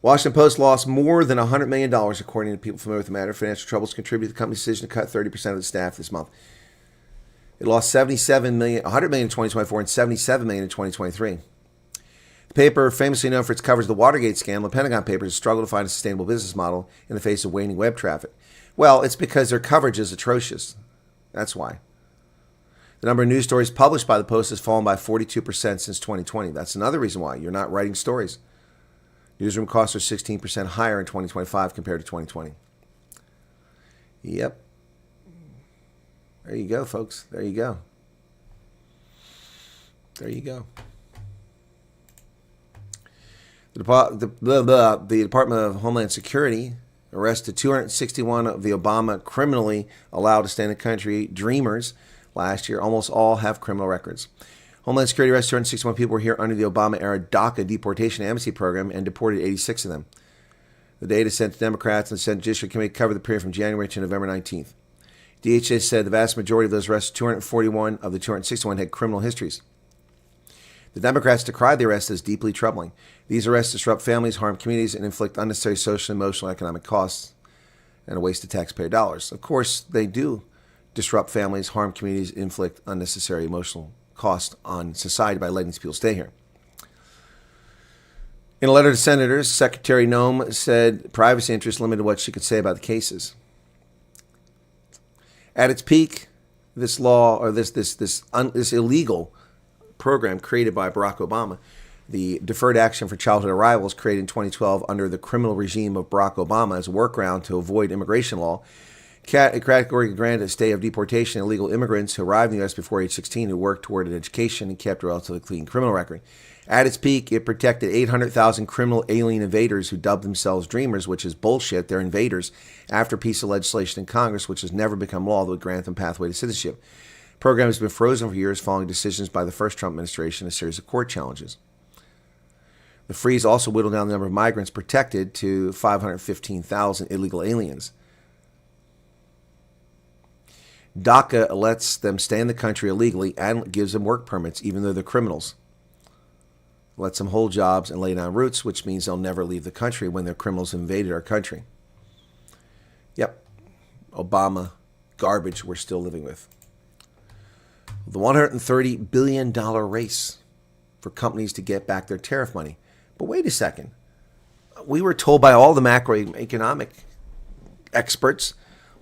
Washington Post lost more than $100 million, according to people familiar with the matter. Financial troubles contributed to the company's decision to cut 30% of the staff this month. It lost $100 million in 2024 and $77 million in 2023. The paper, famously known for its coverage of the Watergate scandal, the Pentagon Papers, struggled to find a sustainable business model in the face of waning web traffic. Well, it's because their coverage is atrocious. That's why. The number of news stories published by the Post has fallen by 42% since 2020. That's another reason why you're not writing stories. Newsroom costs are 16% higher in 2025 compared to 2020. Yep. There you go, folks. There you go. There you go. The Department of Homeland Security arrested 261 of the Obama criminally allowed to stay in the country dreamers last year. Almost all have criminal records. Homeland Security arrested 261 people who were here under the Obama-era DACA deportation amnesty program and deported 86 of them. The data sent to Democrats and the Senate Judiciary Committee covered the period from January to November 19th. DHS said the vast majority of those arrested, 241 of the 261, had criminal histories. The Democrats decried the arrests as deeply troubling. These arrests disrupt families, harm communities, and inflict unnecessary social, emotional, and economic costs and a waste of taxpayer dollars. Of course, they do disrupt families, harm communities, inflict unnecessary emotional cost on society by letting these people stay here. In a letter to senators, Secretary Noem said privacy interests limited what she could say about the cases. At its peak, this law, or this illegal program created by Barack Obama, the Deferred Action for Childhood Arrivals, created in 2012 under the criminal regime of Barack Obama as a workaround to avoid immigration law, categorically granted a stay of deportation to illegal immigrants who arrived in the U.S. before age 16 who worked toward an education and kept a relatively clean criminal record. At its peak, it protected 800,000 criminal alien invaders who dubbed themselves Dreamers, which is bullshit. They're invaders, after a piece of legislation in Congress which has never become law that would grant them pathway to citizenship. The program has been frozen for years following decisions by the first Trump administration and a series of court challenges. The freeze also whittled down the number of migrants protected to 515,000 illegal aliens. DACA lets them stay in the country illegally and gives them work permits, even though they're criminals. Lets them hold jobs and lay down roots, which means they'll never leave the country when their criminals invaded our country. Yep. Obama garbage we're still living with. The $130 billion race for companies to get back their tariff money. But wait a second. We were told by all the macroeconomic experts,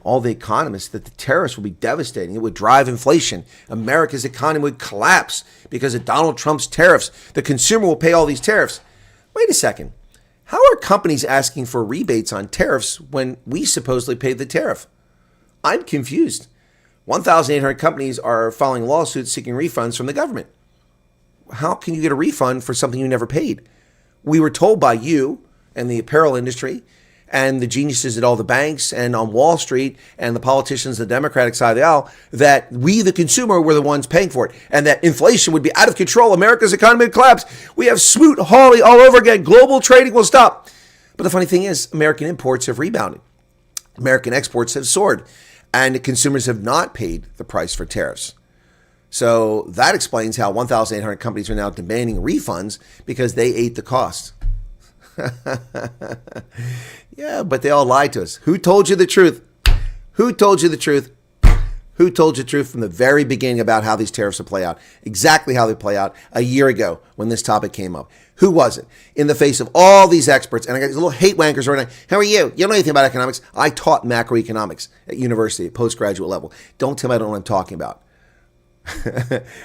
all the economists, that the tariffs would be devastating. It would drive inflation. America's economy would collapse because of Donald Trump's tariffs. The consumer will pay all these tariffs. Wait a second. How are companies asking for rebates on tariffs when we supposedly paid the tariff? I'm confused. 1,800 companies are filing lawsuits seeking refunds from the government. How can you get a refund for something you never paid? We were told by you and the apparel industry and the geniuses at all the banks and on Wall Street and the politicians, the Democratic side of the aisle, that we, the consumer, were the ones paying for it, and that inflation would be out of control. America's economy would collapse. We have Smoot-Hawley all over again. Global trading will stop. But the funny thing is, American imports have rebounded. American exports have soared, and consumers have not paid the price for tariffs. So that explains how 1,800 companies are now demanding refunds because they ate the cost. Yeah, but they all lied to us. Who told you the truth? Who told you the truth? Who told you the truth from the very beginning about how these tariffs will play out? Exactly how they play out a year ago when this topic came up. Who was it? In the face of all these experts, and I got these little hate wankers right now. How are you? You don't know anything about economics. I taught macroeconomics at university, at postgraduate level. Don't tell me I don't know what I'm talking about.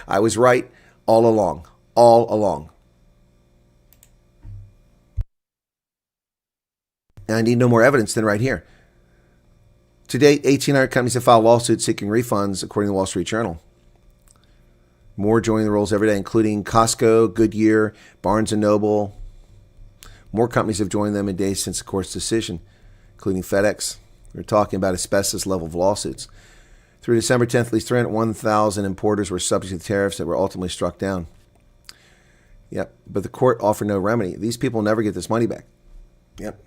I was right all along. All along. And I need no more evidence than right here. To date, 1,800 companies have filed lawsuits seeking refunds, according to the Wall Street Journal. More joining the rolls every day, including Costco, Goodyear, Barnes & Noble. More companies have joined them in days since the court's decision, including FedEx. We're talking about asbestos level of lawsuits. Through December 10th, at least 301,000 importers were subject to tariffs that were ultimately struck down. Yep, but the court offered no remedy. These people will never get this money back. Yep.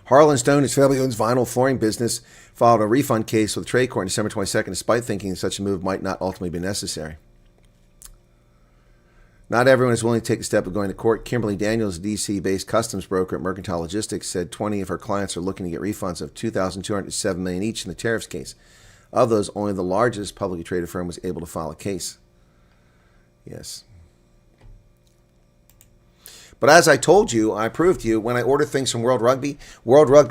Harlan Stone, his family owns vinyl flooring business, filed a refund case with the trade court on December 22nd, despite thinking that such a move might not ultimately be necessary. Not everyone is willing to take the step of going to court. Kimberly Daniels, a D.C.-based customs broker at Mercantile Logistics, said 20 of her clients are looking to get refunds of $2,207 million each in the tariffs case. Of those, only the largest publicly traded firm was able to file a case. Yes. But as I told you, I proved to you, when I ordered things from World Rugby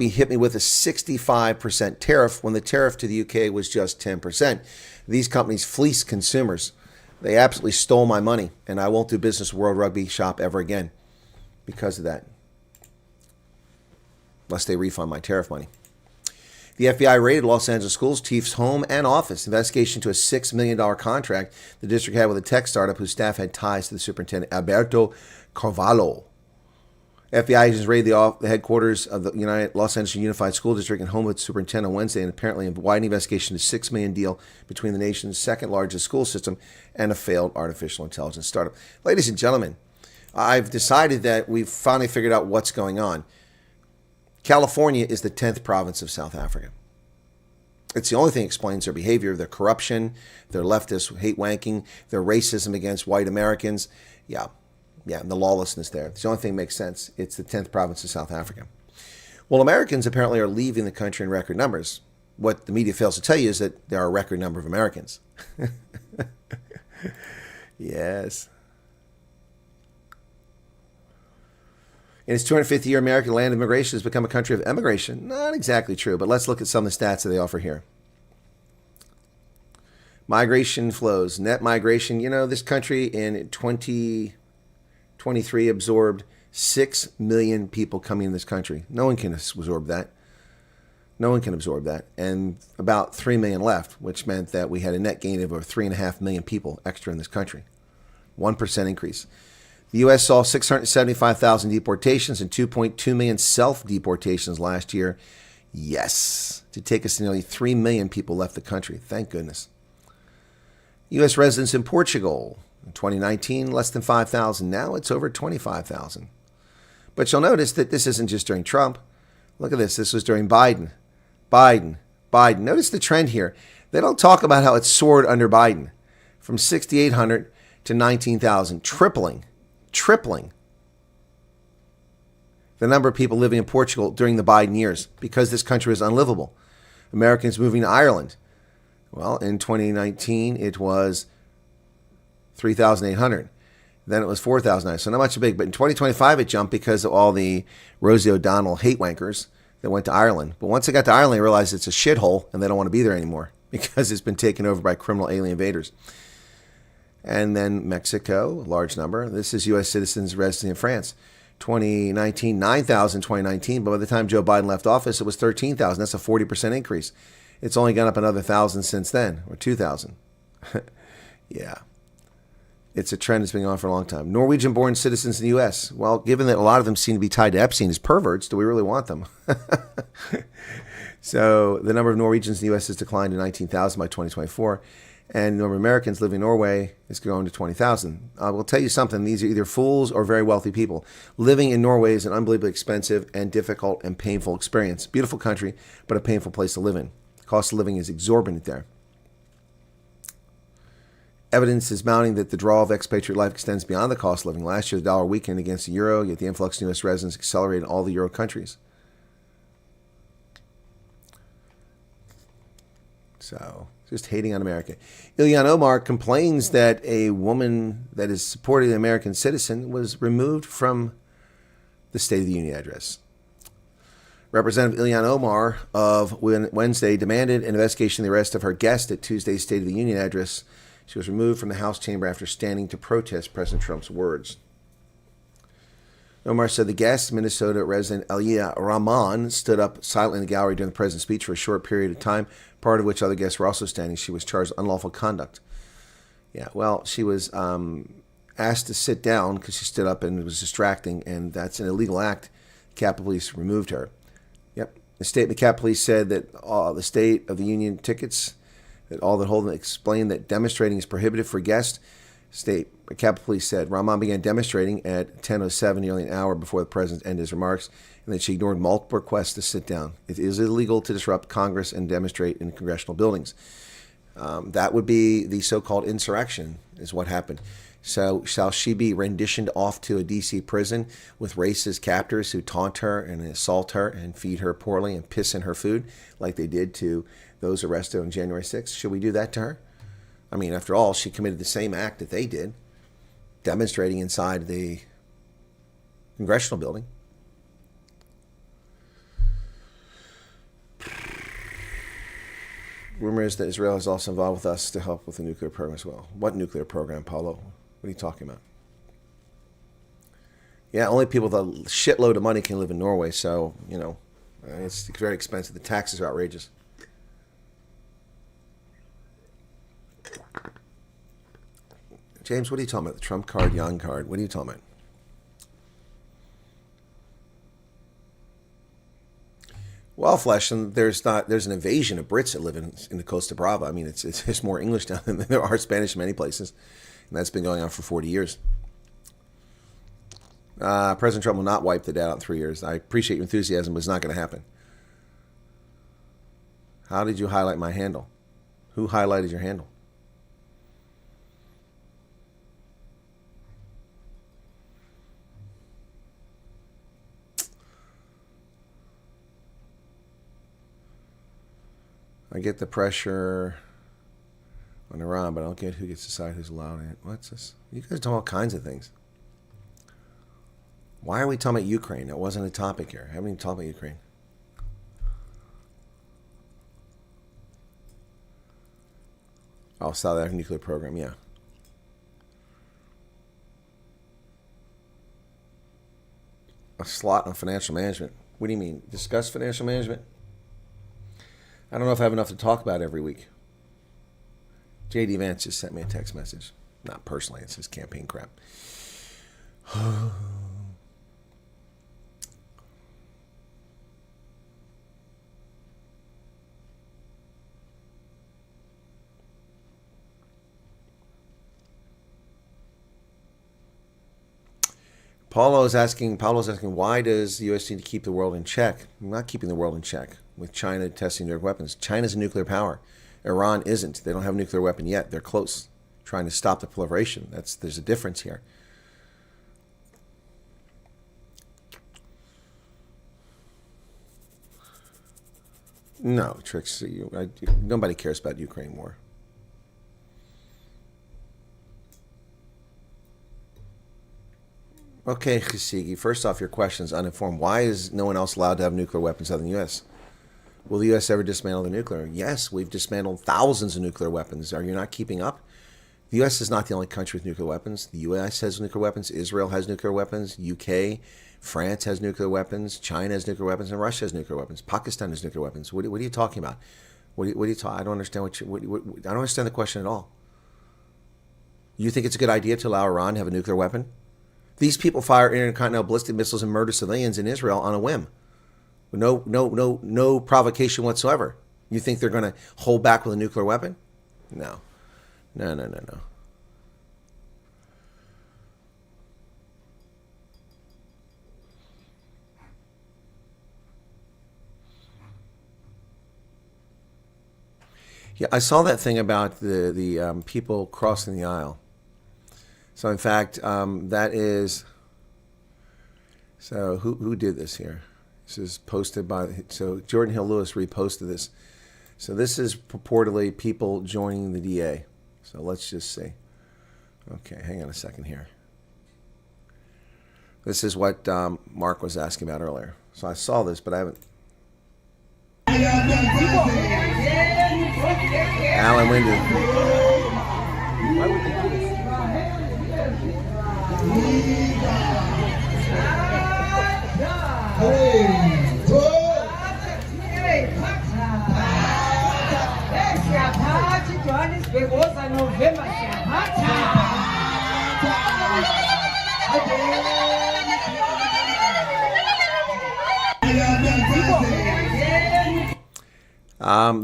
hit me with a 65% tariff when the tariff to the UK was just 10%. These companies fleece consumers. They absolutely stole my money, and I won't do business with World Rugby shop ever again because of that, unless they refund my tariff money. The FBI raided Los Angeles schools, chief's home and office. Investigation into a $6 million contract the district had with a tech startup whose staff had ties to the superintendent, Alberto Carvalho. FBI agents raided the headquarters of the Los Angeles Unified School District and home of its superintendent on Wednesday, and apparently a widening investigation into $6 million deal between the nation's second largest school system and a failed artificial intelligence startup. Ladies and gentlemen, I've decided that we've finally figured out what's going on. California is the 10th province of South Africa. It's the only thing that explains their behavior, their corruption, their leftist hate wanking, their racism against white Americans. Yeah, and the lawlessness there. It's the only thing that makes sense. It's the 10th province of South Africa. Well, Americans apparently are leaving the country in record numbers. What the media fails to tell you is that there are a record number of Americans. Yes. In its 250th year, American land immigration has become a country of emigration. Not exactly true, but let's look at some of the stats that they offer here. Migration flows, net migration. This country in 2023 absorbed 6 million people coming in this country. No one can absorb that. No one can absorb that. And about 3 million left, which meant that we had a net gain of over 3.5 million people extra in this country. 1% increase. The U.S. saw 675,000 deportations and 2.2 million self-deportations last year. Yes, to take us to nearly 3 million people left the country. Thank goodness. U.S. residents in Portugal. In 2019, less than 5,000. Now it's over 25,000. But you'll notice that this isn't just during Trump. Look at this. This was during Biden. Notice the trend here. They don't talk about how it soared under Biden. From 6,800 to 19,000. Tripling the number of people living in Portugal during the Biden years because this country was unlivable. Americans moving to Ireland. Well, in 2019, it was 3,800. Then it was 4,009. So not much big. But in 2025, it jumped because of all the Rosie O'Donnell hate wankers that went to Ireland. But once they got to Ireland, they realized it's a shithole and they don't want to be there anymore because it's been taken over by criminal alien invaders. And then Mexico, a large number. This is U.S. citizens residing in France. 2019, 9,000 2019. But by the time Joe Biden left office, it was 13,000. That's a 40% increase. It's only gone up another 1,000 since then, or 2,000. Yeah. It's a trend that's been going on for a long time. Norwegian-born citizens in the U.S. Well, given that a lot of them seem to be tied to Epstein as perverts, do we really want them? So the number of Norwegians in the U.S. has declined to 19,000 by 2024, and the number of Americans living in Norway is going to 20,000. I will tell you something. These are either fools or very wealthy people. Living in Norway is an unbelievably expensive and difficult and painful experience. Beautiful country, but a painful place to live in. The cost of living is exorbitant there. Evidence is mounting that the draw of expatriate life extends beyond the cost of living. Last year, the dollar weakened against the euro, yet the influx of U.S. residents accelerated in all the euro countries. So, just hating on America. Ilhan Omar complains that a woman that is supporting an American citizen was removed from the State of the Union address. Representative Ilhan Omar of Wednesday demanded an investigation of the arrest of her guest at Tuesday's State of the Union address. She was removed from the House chamber after standing to protest President Trump's words. Omar said the guest, Minnesota resident Aliyah Rahman, stood up silently in the gallery during the president's speech for a short period of time, part of which other guests were also standing. She was charged with unlawful conduct. Yeah, well, she was asked to sit down because she stood up and it was distracting, and that's an illegal act. Capitol Police removed her. Yep. The statement, Capitol Police said that the State of the Union tickets, that all that hold them, explained that demonstrating is prohibited for guests. Capitol Police said Rahman began demonstrating at 10:07, nearly an hour before the president ended his remarks, and that she ignored multiple requests to sit down. It is illegal to disrupt Congress and demonstrate in congressional buildings. That would be the so-called insurrection, is what happened. So shall she be renditioned off to a D.C. prison with racist captors who taunt her and assault her and feed her poorly and piss in her food like they did to those arrested on January 6th? Should we do that to her? I mean, after all, she committed the same act that they did, demonstrating inside the congressional building. Rumor is that Israel is also involved with us to help with the nuclear program as well. What nuclear program, Paulo? What are you talking about? Yeah, only people with a shitload of money can live in Norway, so, you know, it's very expensive. The taxes are outrageous. James, what are you talking about? The Trump card, Jan card. What are you talking about? Well, Flesh, and there's an invasion of Brits that live in the Costa Brava. I mean, there's more English down than there are Spanish in many places, and that's been going on for 40 years. President Trump will not wipe the debt out in 3 years. I appreciate your enthusiasm, but it's not going to happen. How did you highlight my handle? Who highlighted your handle? I get the pressure on Iran, but I don't get who gets to decide who's allowed in it. What's this? You guys do all kinds of things. Why are we talking about Ukraine? That wasn't a topic here. I haven't even talked about Ukraine. Oh, South African nuclear program, yeah. A slot on financial management. What do you mean? Discuss financial management? I don't know if I have enough to talk about every week. J.D. Vance just sent me a text message. Not personally, it's his campaign crap. Paulo's asking, why does the U.S. need to keep the world in check? I'm not keeping the world in check with China testing nuclear weapons. China's a nuclear power. Iran isn't. They don't have a nuclear weapon yet. They're close, trying to stop the proliferation. There's a difference here. No, Trix, nobody cares about Ukraine war. Okay, Khashoggi, first off, your question is uninformed. Why is no one else allowed to have nuclear weapons other than the U.S.? Will the U.S. ever dismantle the nuclear? Yes, we've dismantled thousands of nuclear weapons. Are you not keeping up? The U.S. is not the only country with nuclear weapons. The U.S. has nuclear weapons. Israel has nuclear weapons. UK, France has nuclear weapons. China has nuclear weapons. And Russia has nuclear weapons. Pakistan has nuclear weapons. What are you talking about? What are you talking? I don't understand I don't understand the question at all. You think it's a good idea to allow Iran to have a nuclear weapon? These people fire intercontinental ballistic missiles and murder civilians in Israel on a whim. No provocation whatsoever. You think they're going to hold back with a nuclear weapon? No. No. Yeah, I saw that thing about the people crossing the aisle. So in fact, that is. So who did this here? This is posted by. So Jordan Hill Lewis reposted this. So this is purportedly people joining the DA. So let's just see. Okay, hang on a second here. This is what Mark was asking about earlier. So I saw this, but I haven't. Alan Windy. Why would you do this?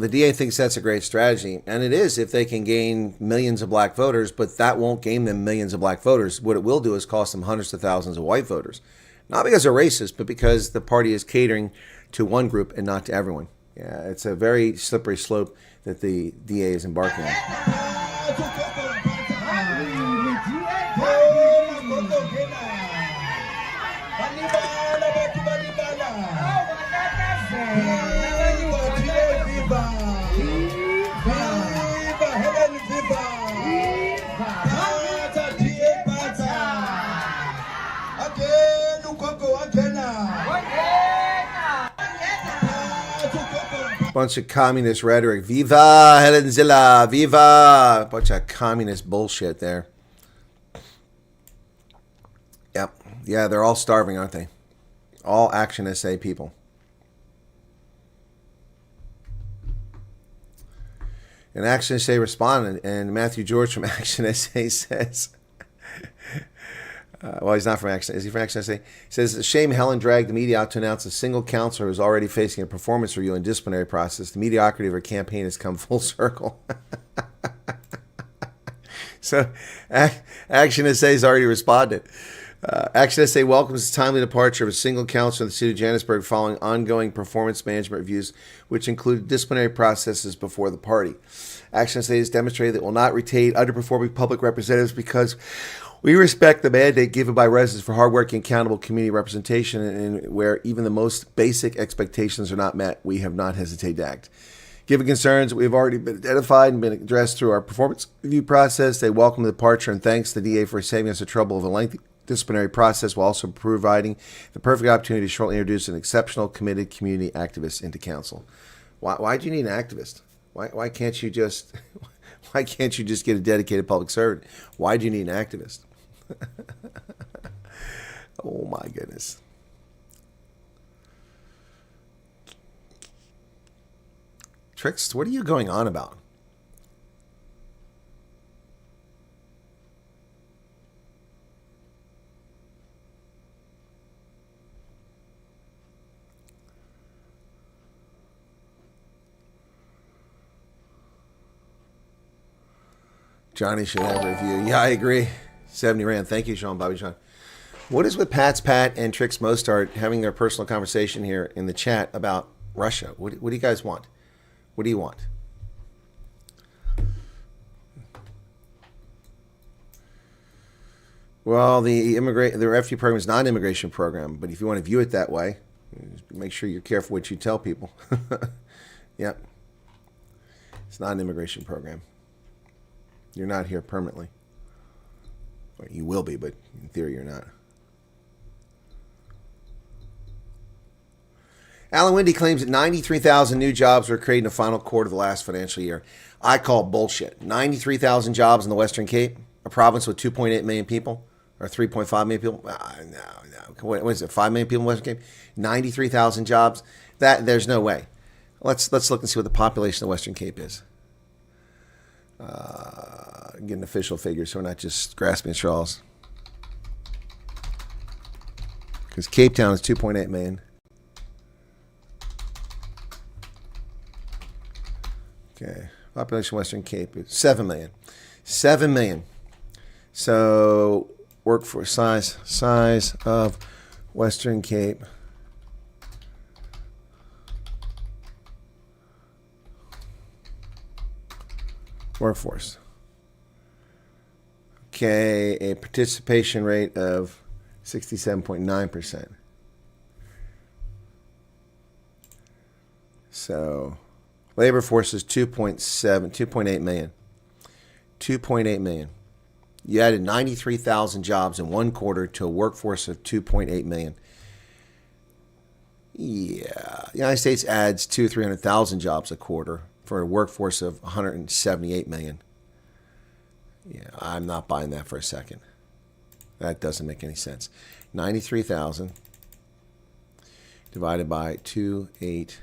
The DA thinks that's a great strategy, and it is if they can gain millions of black voters, but that won't gain them millions of black voters. What it will do is cost them hundreds of thousands of white voters. Not because they're racist, but because the party is catering to one group and not to everyone. Yeah, it's a very slippery slope that the DA is embarking on. Bunch of communist rhetoric. Viva Helen Zilla! Viva! Bunch of communist bullshit there. Yep. Yeah, they're all starving, aren't they? All Action SA people. And Action SA responded, and Matthew George from Action SA says, well, he's not from Action. Is he from Action SA? He says, it's a shame Helen dragged the media out to announce a single counselor who's already facing a performance review and disciplinary process. The mediocrity of her campaign has come full circle. So, Action SA has already responded. Action SA welcomes the timely departure of a single counselor in the city of Johannesburg following ongoing performance management reviews, which included disciplinary processes before the party. Action SA has demonstrated that it will not retain underperforming public representatives because we respect the mandate given by residents for hardworking, accountable community representation, and where even the most basic expectations are not met, we have not hesitated to act. Given concerns we have already been identified and been addressed through our performance review process, they welcome the departure and thanks the DA for saving us the trouble of a lengthy disciplinary process while also providing the perfect opportunity to shortly introduce an exceptional, committed community activist into council. Why do you need an activist? Why can't you just get a dedicated public servant? Why do you need an activist? Oh my goodness. Trix, what are you going on about? Johnny should have a review. Yeah, I agree. 70 Rand. Thank you, Sean, Bobby Sean. What is with Pat's Pat and Trix Mostart having their personal conversation here in the chat about Russia? What do you guys want? What do you want? Well, the refugee program is not an immigration program, but if you want to view it that way, make sure you're careful what you tell people. Yep. It's not an immigration program. You're not here permanently. Well, you will be, but in theory you're not. Alan Windy claims that 93,000 new jobs were created in the final quarter of the last financial year. I call bullshit. 93,000 jobs in the Western Cape, a province with 2.8 million people, or 3.5 million people. No. What is it, 5 million people in the Western Cape? 93,000 jobs? There's no way. Let's look and see what the population of the Western Cape is. Getting official figures, so we're not just grasping at straws. Because Cape Town is 2.8 million. Okay, population Western Cape is 7 million. 7 million. So workforce size of Western Cape. Workforce. Okay, a participation rate of 67.9%. So, labor force is 2.8 million. 2.8 million. You added 93,000 jobs in one quarter to a workforce of 2.8 million. Yeah, the United States adds 300,000 jobs a quarter for a workforce of 178 million. Yeah, I'm not buying that for a second. That doesn't make any sense. 93,000 divided by 2.8.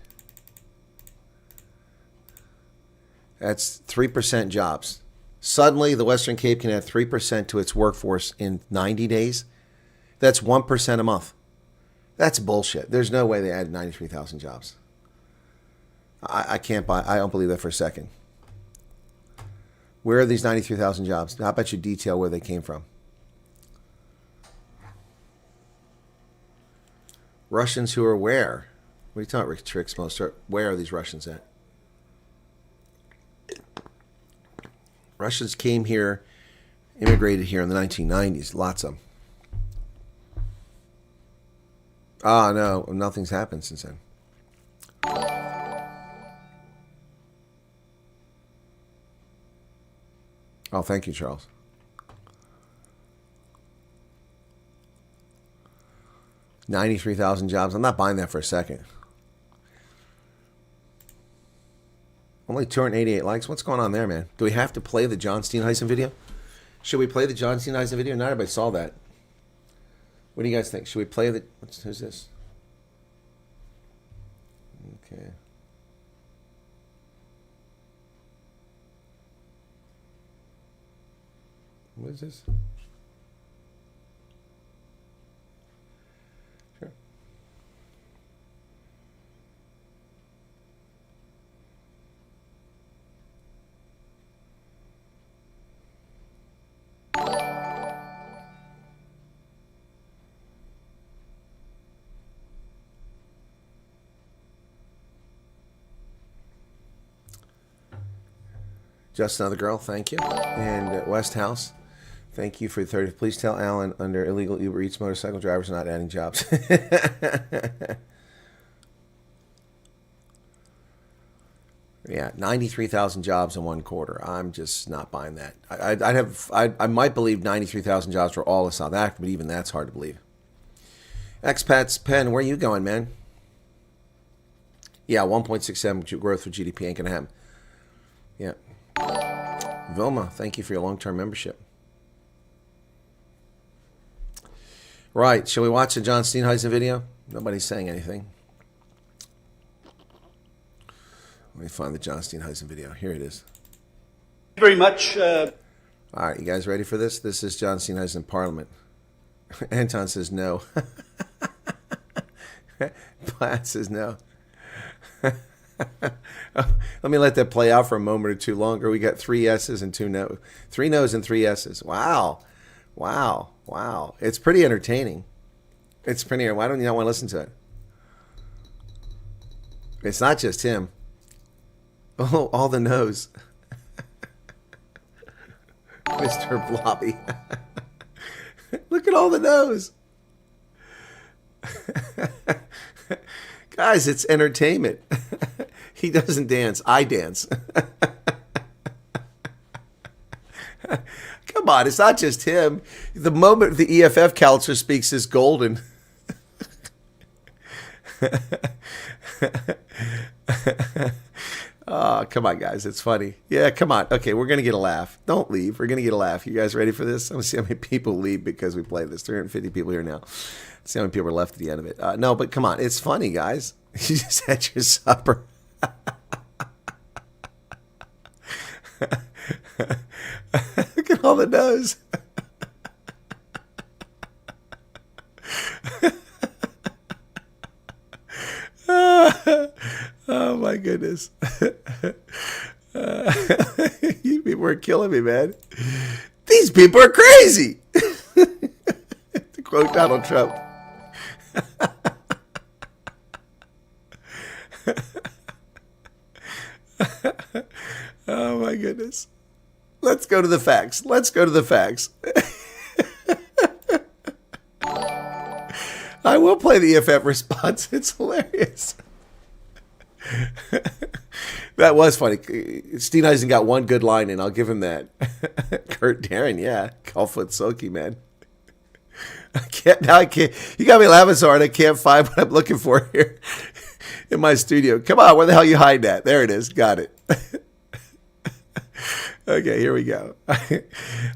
That's 3% jobs. Suddenly, the Western Cape can add 3% to its workforce in 90 days. That's 1% a month. That's bullshit. There's no way they added 93,000 jobs. I can't buy. I don't believe that for a second. Where are these 93,000 jobs? How about you detail where they came from? Russians who are where? What are you talking about, Tricks? Where are these Russians at? Russians came here, immigrated here in the 1990s. Lots of them. Ah, no, nothing's happened since then. Oh, thank you, Charles. $93,000 jobs. I'm not buying that for a second. Only 288 likes. What's going on there, man? Do we have to play the John Steenhuisen video? Should we play the John Steenhuisen video? Not everybody saw that. What do you guys think? Should we play the... Who's this? Okay. What is this? Sure. Just Another Girl, thank you. And West House, thank you for the 30th. Please tell Alan under illegal Uber Eats motorcycle drivers are not adding jobs. Yeah, 93,000 jobs in one quarter. I'm just not buying that. I might believe 93,000 jobs for all of South Africa, but even that's hard to believe. Expats, Penn, where are you going, man? Yeah, 1.67 growth for GDP ain't gonna happen. Yeah. Vilma, thank you for your long-term membership. Right, shall we watch the John Steenhuisen video? Nobody's saying anything. Let me find the John Steenhuisen video. Here it is. Very much. All right, you guys ready for this? This is John Steenhuisen in Parliament. Anton says no. Platt says no. Let me let that play out for a moment or two longer. We got 3 yeses and 2 no. 3 no's and 3 yeses. Wow. Wow. Wow. It's pretty entertaining. It's pretty. Why don't you not want to listen to it? It's not just him. Oh, all the no's. Mr. Blobby. Look at all the no's. Guys, it's entertainment. He doesn't dance. I dance. Come on, it's not just him. The moment the EFF counselor speaks is golden. Oh, come on, guys. It's funny. Yeah, come on. Okay, we're going to get a laugh. Don't leave. We're going to get a laugh. You guys ready for this? I'm going to see how many people leave because we played this. 350 people here now. Let's see how many people are left at the end of it. No, but come on. It's funny, guys. You just had your supper. Look at all the nose. Oh my goodness. You people are killing me, man. These people are crazy. To quote Donald Trump. Oh my goodness. Let's go to the facts. Let's go to the facts. I will play the EFF response. It's hilarious. That was funny. Steenhuisen got one good line in. I'll give him that. Kurt Darren, yeah. Colfoot Silky, man. I can't. You got me laughing so hard I can't find what I'm looking for here in my studio. Come on, where the hell you hiding at? There it is. Got it. Okay, here we go.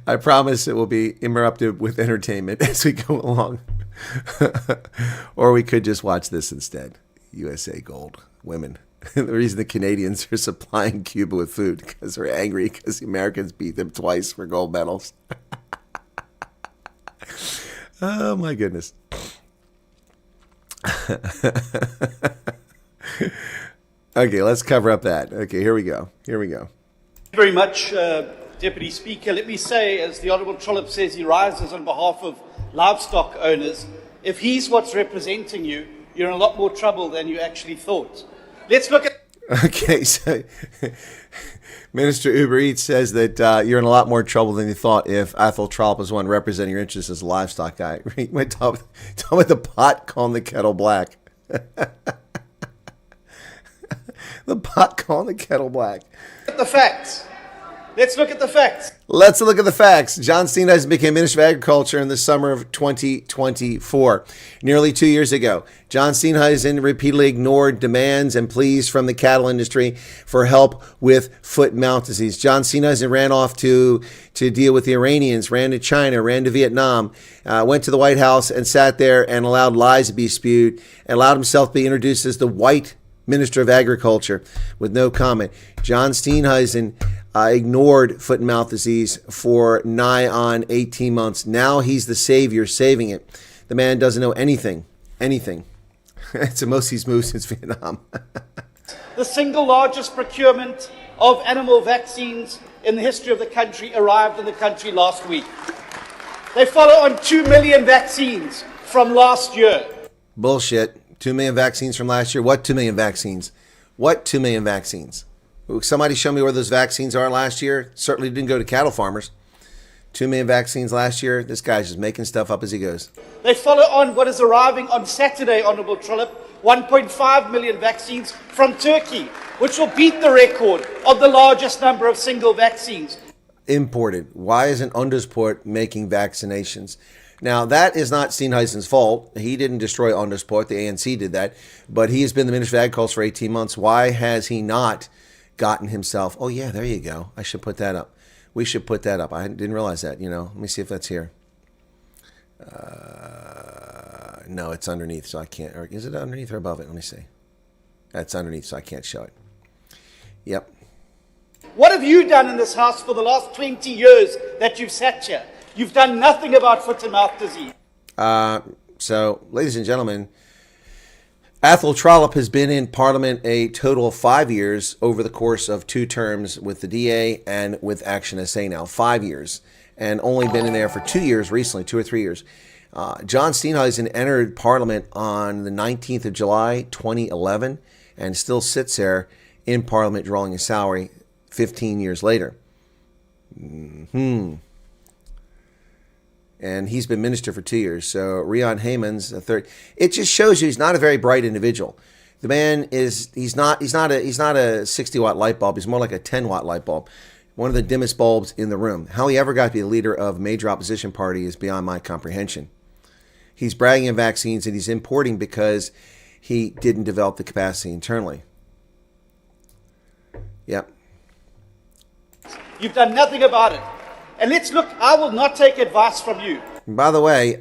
I promise it will be interrupted with entertainment as we go along. Or we could just watch this instead. USA Gold. Women. The reason the Canadians are supplying Cuba with food because they're angry because the Americans beat them twice for gold medals. Oh my goodness. Okay, let's cover up that. Okay, here we go. Here we go. Thank you very much, Deputy Speaker. Let me say, as the Honourable Trollope says, he rises on behalf of livestock owners. If he's what's representing you, you're in a lot more trouble than you actually thought. Let's look at... Okay, so Minister Uber Eats says that you're in a lot more trouble than you thought if Athol Trollope is one representing your interests as a livestock guy. Went talk about the pot calling the kettle black. The pot calling the kettle black. the facts. Let's look at the facts. Let's look at the facts. John Steenhuisen became Minister of Agriculture in the summer of 2024. Nearly 2 years ago, John Steenhuisen repeatedly ignored demands and pleas from the cattle industry for help with foot and mouth disease. John Steenhuisen ran off to deal with the Iranians, ran to China, ran to Vietnam, went to the White House and sat there and allowed lies to be spewed, and allowed himself to be introduced as the white Minister of Agriculture with no comment. John Steenhuisen ignored foot and mouth disease for nigh on 18 months. Now he's the savior saving it. The man doesn't know anything. It's the most he's moved since Vietnam. The single largest procurement of animal vaccines in the history of the country arrived in the country last week. They follow on 2 million vaccines from last year. Bullshit. 2 million vaccines from last year. What 2 million vaccines? What 2 million vaccines? Somebody show me where those vaccines are last year. Certainly didn't go to cattle farmers. 2 million vaccines last year. This guy's just making stuff up as he goes. They follow on what is arriving on Saturday, Honourable Trollope, 1.5 million vaccines from Turkey, which will beat the record of the largest number of single vaccines. Imported. Why isn't Undersport making vaccinations? Now, that is not Steenhuisen's fault. He didn't destroy Undersport. The ANC did that. But he has been the Minister of Agriculture for 18 months. Why has he not gotten himself? Oh, yeah, there you go. I should put that up. We should put that up. I didn't realize that, Let me see if that's here. No, it's underneath, so I can't. Or is it underneath or above it? Let me see. That's underneath, so I can't show it. Yep. What have you done in this House for the last 20 years that you've sat here? You've done nothing about foot and mouth disease. So, ladies and gentlemen, Athol Trollope has been in Parliament a total of 5 years over the course of 2 terms with the DA and with Action SA now. 5 years. And only been in there for 2 years recently, 2 or 3 years. John Steenhuisen entered Parliament on the 19th of July, 2011, and still sits there in Parliament drawing a salary 15 years later. And he's been minister for 2 years. So Rion Heyman's a third. It just shows you he's not a very bright individual. The man he's not a 60-watt light bulb. He's more like a 10-watt light bulb. One of the dimmest bulbs in the room. How he ever got to be the leader of a major opposition party is beyond my comprehension. He's bragging in vaccines and he's importing because he didn't develop the capacity internally. Yep. You've done nothing about it. And let's look, I will not take advice from you. By the way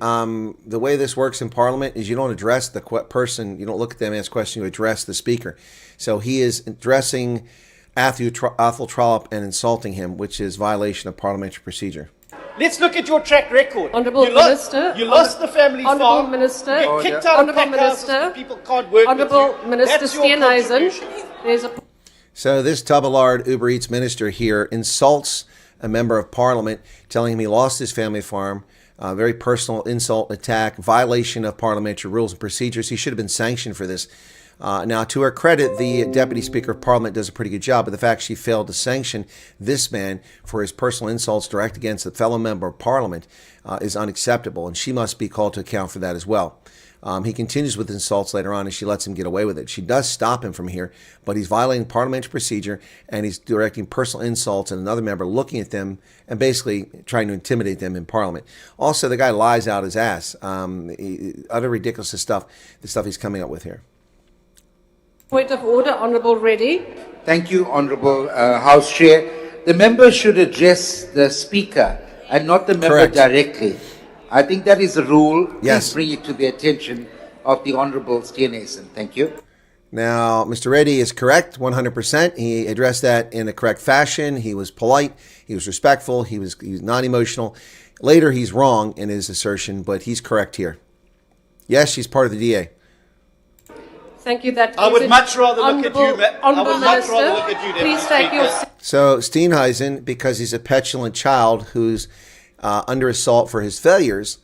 this works in Parliament is you don't address the person, you don't look at them and ask questions, you address the speaker. So he is addressing Athol Trollop and insulting him, which is violation of parliamentary procedure. Let's look at your track record. Honourable Minister. You lost the family Honourable farm. Minister. You get kicked out of Honourable pack houses Minister. because people can't work Honourable with you. Minister That's your Steenhuisen. contribution. There's a So this Tubalard Uber Eats minister here insults a member of parliament, telling him he lost his family farm. Very personal insult, attack, violation of parliamentary rules and procedures. He should have been sanctioned for this. Now, to her credit, the Deputy Speaker of Parliament does a pretty good job, but the fact she failed to sanction this man for his personal insults direct against a fellow member of Parliament is unacceptable, and she must be called to account for that as well. He continues with insults later on, and she lets him get away with it. She does stop him from here, but he's violating parliamentary procedure, and he's directing personal insults and another member looking at them and basically trying to intimidate them in Parliament. Also, the guy lies out his ass. Utter ridiculous stuff, the stuff he's coming up with here. point of order, Honourable Reddy. Thank you, Honourable House Chair. The member should address the Speaker and not the member Correct. directly. I think that is a rule. Yes. Please bring it to the attention of the Honourable Steenhuisen. Thank you. Now, Mr. Reddy is correct, 100%. He addressed that in a correct fashion. He was polite. He was respectful. He was non-emotional. Later, he's wrong in his assertion, but he's correct here. Yes, she's part of the DA. Thank you. That I is would it. much rather look at you, Honourable- I would Honourable much rather Minister, look at you, Deputy please take your Speaker. So Steenhuisen, because he's a petulant child who's under assault for his failures,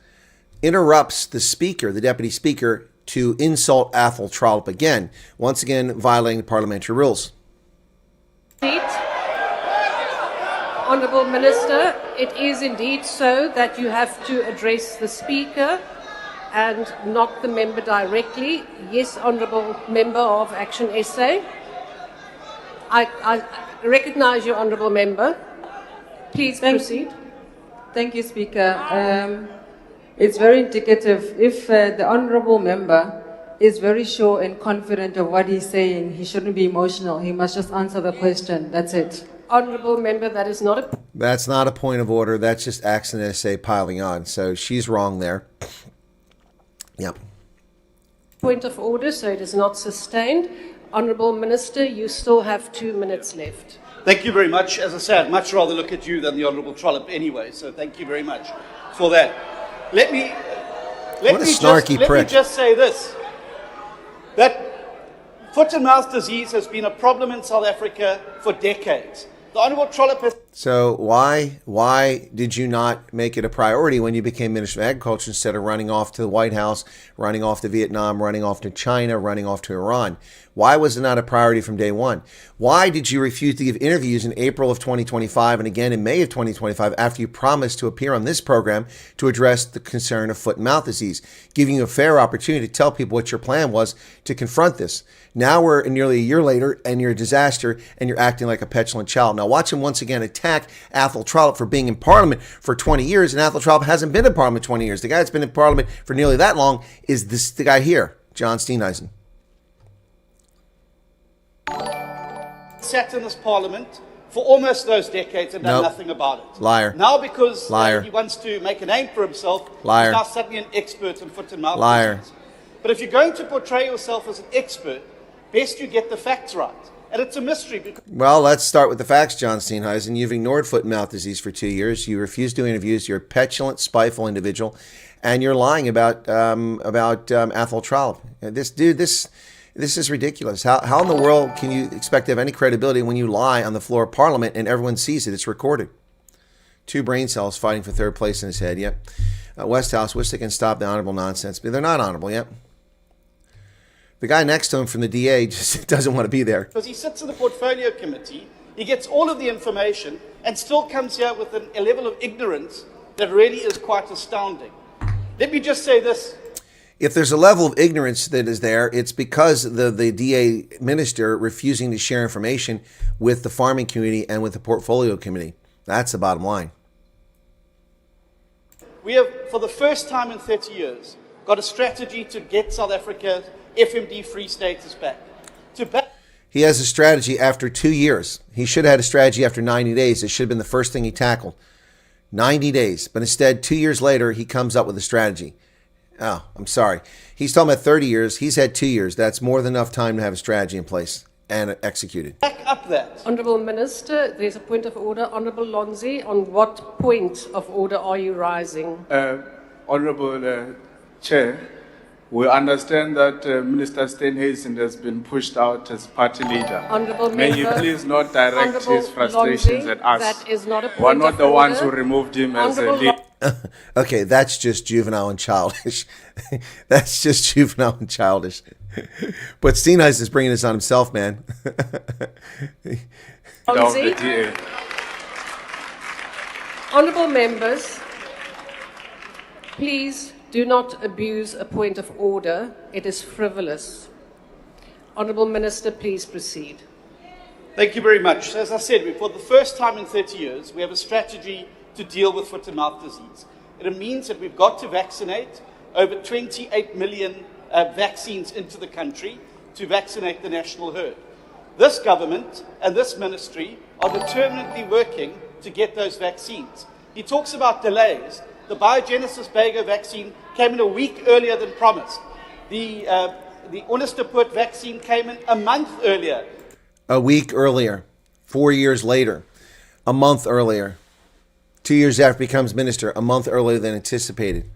interrupts the Speaker, the Deputy Speaker, to insult Athol Trollop again, once again violating parliamentary rules. seat. Honourable Minister, it is indeed so that you have to address the Speaker and not the member directly. Yes, Honourable Member of Action SA. I recognise you, Honourable Member. Please proceed. Thank you, Speaker. It's very indicative. If the Honourable Member is very sure and confident of what he's saying, he shouldn't be emotional. He must just answer the question. That's it. Honourable Member, that is not a That's not a point of order. That's just Action SA piling on. So she's wrong there. Yep. point of order, so it is not sustained. Honourable Minister, you still have 2 minutes left. Thank you very much. As I said, I'd much rather look at you than the Honourable Trollop anyway, so thank you very much for that. Let me just say this, that foot and mouth disease has been a problem in South Africa for decades. The Honourable Trollop has... So why did you not make it a priority when you became Minister of Agriculture instead of running off to the White House, running off to Vietnam, running off to China, running off to Iran? Why was it not a priority from day one? Why did you refuse to give interviews in April of 2025 and again in May of 2025 after you promised to appear on this program to address the concern of foot and mouth disease, giving you a fair opportunity to tell people what your plan was to confront this? Now we're nearly a year later and you're a disaster and you're acting like a petulant child. Now watch him once again attack Athol Trollop for being in Parliament for 20 years, and Athol Trollop hasn't been in Parliament 20 years. The guy that's been in Parliament for nearly that long is the guy here, John Steenhuisen. sat in this Parliament for almost those decades and done Nope. nothing about it. Liar. Now because Liar. he wants to make a name for himself, Liar. he's now suddenly an expert in foot and mouth Liar. disease. But if you're going to portray yourself as an expert, best you get the facts right. And it's a mystery because Well, let's start with the facts, John Steenhuisen. You've ignored foot and mouth disease for 2 years. You refuse to do interviews. You're a petulant, spiteful individual, and you're lying about Athol Trollop. This is ridiculous. How in the world can you expect to have any credibility when you lie on the floor of Parliament and everyone sees it? It's recorded. 2 brain cells fighting for 3rd place in his head. Yep. West House wish they can stop the honorable nonsense, but they're not honorable. Yep. The guy next to him from the DA just doesn't want to be there. he sits in the portfolio committee, he gets all of the information and still comes here with a level of ignorance that really is quite astounding. Let me just say this. If there's a level of ignorance that is there, it's because the DA minister refusing to share information with the farming community and with the portfolio committee. That's the bottom line. We have, for the first time in 30 years, got a strategy to get South Africa's FMD-free status back. He has a strategy after 2 years. He should have had a strategy after 90 days. It should have been the first thing he tackled. 90 days. But instead, 2 years later, he comes up with a strategy. Oh, I'm sorry. He's talking about 30 years. He's had 2 years. That's more than enough time to have a strategy in place. and executed. Back up that. Honourable Minister, there's a point of order. Honourable Lonzi, on what point of order are you rising? Honourable Chair, we understand that Minister Steenhuisen has been pushed out as party leader. Honourable May he Member, please not direct Honourable his frustrations Lonzi, at us. that is not a point We're not of the ones who order. removed him as a Honourable leader. Okay, that's just juvenile and childish. That's just juvenile and childish. But Steenhuisen is bringing this on himself, man. of the Lonzi, DA. Honourable members, please do not abuse a point of order. It is frivolous. Honourable Minister, please proceed. Thank you very much. So as I said, for the first time in 30 years, we have a strategy to deal with foot and mouth disease. It means that we've got to vaccinate over 28 million vaccines into the country to vaccinate the national herd. This government and this ministry are determinedly working to get those vaccines. He talks about delays. The Biogenesis Bago vaccine came in a week earlier than promised. The Onderstepoort vaccine came in a month earlier. A week earlier, 4 years later, a month earlier, 2 years after he becomes minister, a month earlier than anticipated.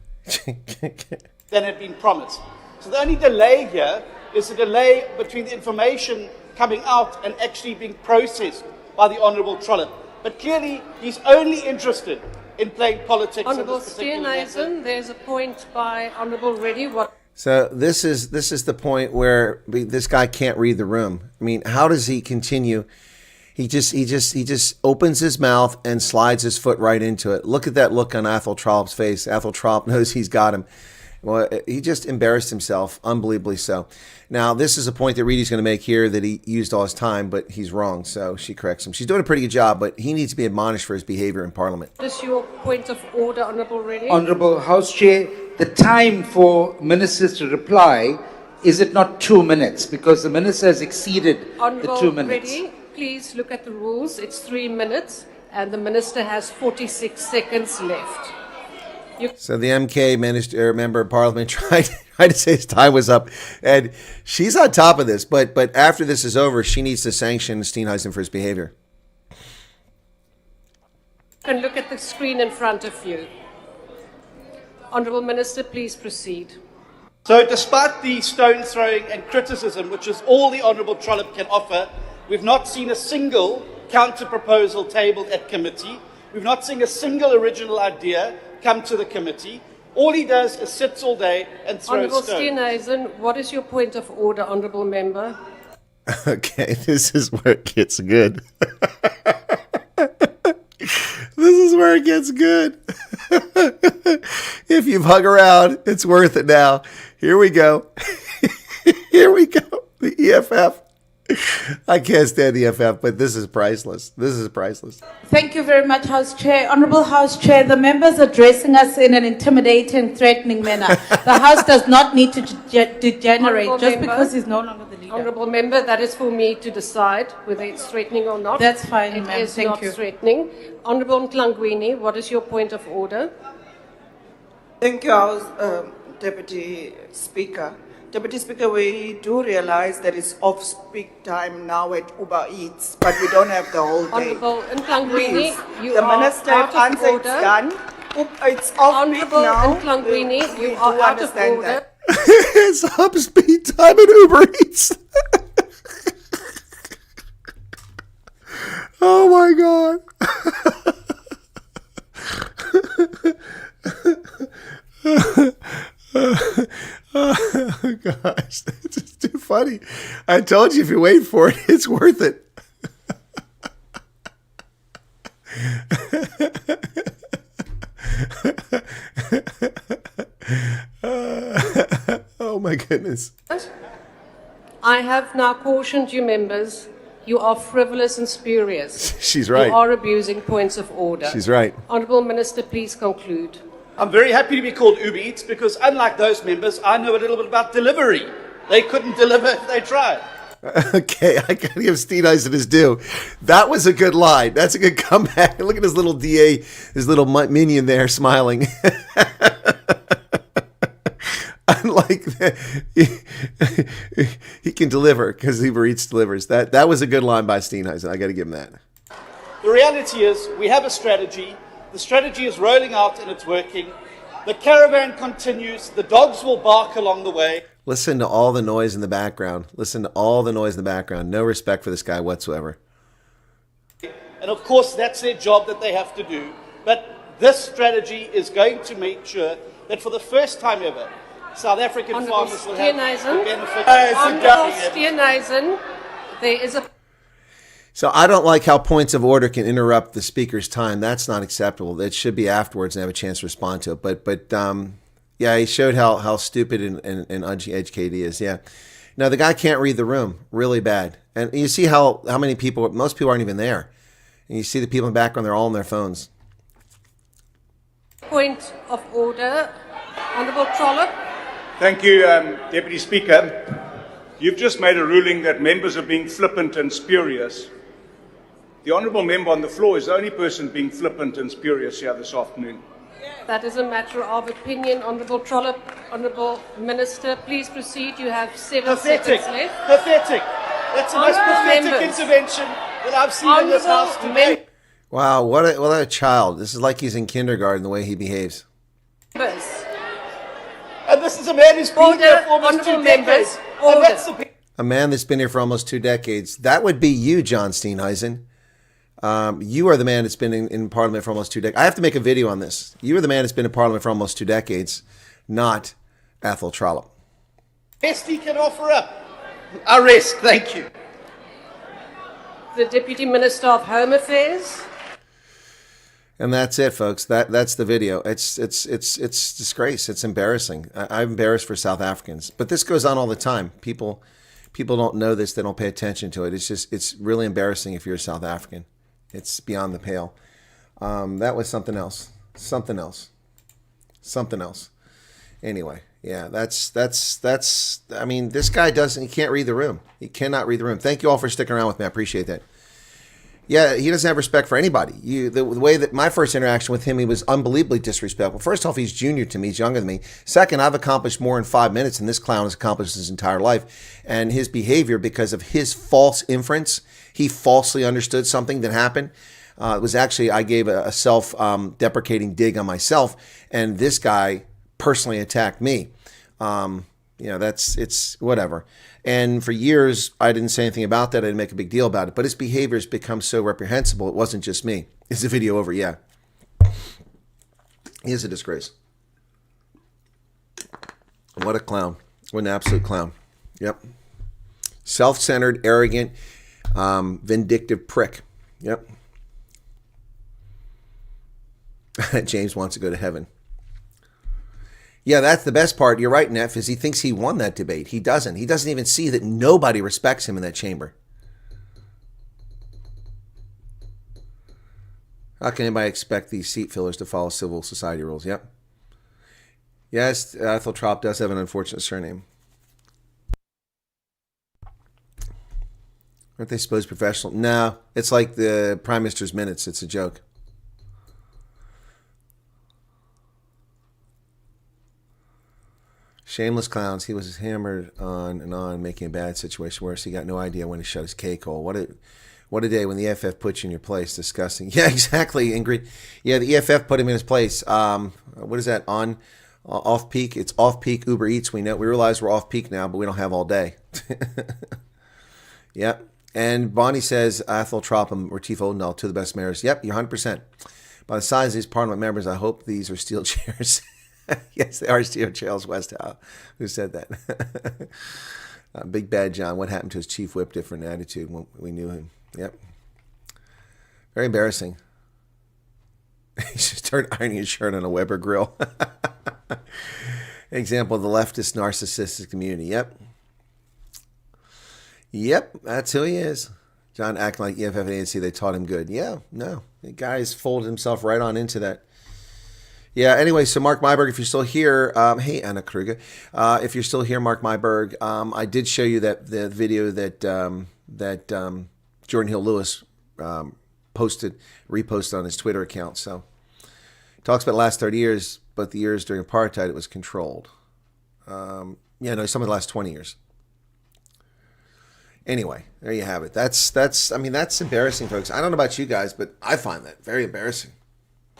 Than had been promised. So the only delay here is a delay between the information coming out and actually being processed by the Honourable Trollip. But clearly, he's only interested in playing politics. Honourable in this particular matter. Steenhuisen, there's a point by Honourable Reddy. What? So this is the point where this guy can't read the room. I mean, how does he continue? He just opens his mouth and slides his foot right into it. Look at that look on Athol Trollop's face. Athol Trollop knows he's got him. Well, he just embarrassed himself, unbelievably so. Now, this is a point that Reedy's going to make here, that he used all his time, but he's wrong, so she corrects him. She's doing a pretty good job, but he needs to be admonished for his behavior in Parliament. What is your point of order, Honourable Reddy? Honourable House Chair, the time for ministers to reply, is it not 2 minutes? Because the minister has exceeded the 2 minutes. Reddy, please look at the rules. It's 3 minutes, and the minister has 46 seconds left. So the MK minister, member of Parliament tried to say his time was up, and she's on top of this. But after this is over, she needs to sanction Steenhuisen for his behavior. You can look at the screen in front of you. Honourable Minister, please proceed. So despite the stone throwing and criticism, which is all the Honourable Trollip can offer, we've not seen a single counter proposal tabled at committee. We've not seen a single original idea come to the committee. All he does is sits all day and throws Honourable stones. Steenhuisen, what is your point of order, Honourable Member? Okay, this is where it gets good. This is where it gets good. If you've hung around, it's worth it now. Here we go. Here we go. The EFF. I can't stand the EFF, but this is priceless. This is priceless. Thank you very much, House Chair. Honourable House Chair, the members addressing us in an intimidating, threatening manner. The House does not need to degenerate Honourable just Member. because he's no longer the leader. Honourable Member, that is for me to decide whether it's threatening or not. That's fine, It ma'am. is Thank not you. threatening. Honourable Ntlangwini, what is your point of order? Thank you, House Deputy Speaker. Deputy Speaker, we do realize that it's off-peak time now at Uber Eats, but we don't have the whole day. Honourable Ntlangwini, Please, you the are Minister out of answer it's order. done. It's off-peak Honourable now. Ntlangwini, We you are do out of understand order. that. It's up speed time at Uber Eats. Oh my God. Oh gosh, it's just too funny. I told you, if you wait for it, it's worth it. Oh my goodness. I have now cautioned you members, you are frivolous and spurious. She's right. You are abusing points of order. She's right. Honourable Minister, please conclude. I'm very happy to be called Uber Eats because unlike those members, I know a little bit about delivery. They couldn't deliver if they tried. Okay, I gotta give Steenhuisen his due. That was a good line. That's a good comeback. Look at his little DA, his little minion there smiling. Unlike He can deliver because Uber Eats delivers. That was a good line by Steenhuisen. I got to give him that. The reality is we have a strategy. The strategy is rolling out and it's working. The caravan continues. The dogs will bark along the way. Listen to all the noise in the background. Listen to all the noise in the background. No respect for this guy whatsoever. And of course, that's their job that they have to do. But this strategy is going to make sure that for the first time ever, South African farmers will have the benefit. Honourable Steenhuisen, there is a... So I don't like how points of order can interrupt the speaker's time. That's not acceptable. It should be afterwards and have a chance to respond to it. But yeah, he showed how stupid and uneducated he is. Yeah. Now, the guy can't read the room. Really bad. And you see how many people, most people aren't even there. And you see the people in the background, they're all on their phones. Point of order. Honourable Trollop. Thank you, Deputy Speaker. You've just made a ruling that members are being flippant and spurious. The honourable member on the floor is the only person being flippant and spurious here this afternoon. That is a matter of opinion. Honourable Trollop, Honourable Minister, please proceed. You have 7 Pathetic. seconds left. Pathetic. That's the most pathetic Members. intervention that I've seen in this House today. Wow, what a child. This is like he's in kindergarten, the way he behaves. Members. And this is a man who's been here for almost 2 Honourable decades. members. And that's the A man that's been here for almost 2 decades. That would be you, John Steenhuisen. You are the man that's been in Parliament for almost 2 decades. I have to make a video on this. You are the man that's been in Parliament for almost 2 decades, not Athol Trollop. best he can offer up. I rest. Thank you. The Deputy Minister of Home Affairs. And that's it, folks. That's the video. It's disgrace. It's embarrassing. I'm embarrassed for South Africans. But this goes on all the time. People don't know this. They don't pay attention to it. It's really embarrassing if you're a South African. It's beyond the pale. That was something else. Something else. Anyway, yeah, that's. I mean, this guy he can't read the room. He cannot read the room. Thank you all for sticking around with me. I appreciate that. Yeah, he doesn't have respect for anybody. The way that my first interaction with him, he was unbelievably disrespectful. First off, he's junior to me. He's younger than me. Second, I've accomplished more in 5 minutes than this clown has accomplished his entire life. And his behavior, because of his false inference, he falsely understood something that happened. It was actually, I gave a self-deprecating dig on myself, and this guy personally attacked me. It's whatever. And for years, I didn't say anything about that. I didn't make a big deal about it. But his behavior has become so reprehensible. It wasn't just me. Is the video over? Yeah. He is a disgrace. What a clown. What an absolute clown. Yep. Self-centered, arrogant, vindictive prick. Yep. James wants to go to heaven. Yeah, that's the best part. You're right, Neff, is he thinks he won that debate. He doesn't. He doesn't even see that nobody respects him in that chamber. How can anybody expect these seat fillers to follow civil society rules? Yep. Yes, Athol Trollop does have an unfortunate surname. Aren't they supposed professional? No, it's like the Prime Minister's minutes. It's a joke. Shameless clowns. He was hammered on and on, making a bad situation worse. He got no idea when to shut his cake hole. What a day when the EFF puts you in your place. Disgusting. Yeah, exactly, Ingrid. Yeah, the EFF put him in his place. What is that? Off peak. It's off peak Uber Eats. We realize we're off peak now, but we don't have all day. Yep. And Bonnie says Athol Trollop or Chief Odendahl, two of the best mayors. Yep, you're 100%. By the size of these Parliament members, I hope these are steel chairs. Yes, they are steel chairs. Westhow. Who said that? Big Bad John. What happened to his chief whip? Different attitude when we knew him. Yep. Very embarrassing. He should start ironing his shirt on a Weber grill. Example of the leftist narcissistic community. Yep. Yep, that's who he is. John acting like EFF and ANC, they taught him good. Yeah, no. The guy's folded himself right on into that. Yeah, anyway, so Mark Myberg, if you're still here, hey, Anna Kruger. If you're still here, Mark Myberg, I did show you the video that Jordan Hill Lewis reposted on his Twitter account. So talks about the last 30 years, but the years during apartheid, it was controlled. Yeah, no, some of the last 20 years. Anyway, there you have it. That's embarrassing, folks. I don't know about you guys, but I find that very embarrassing.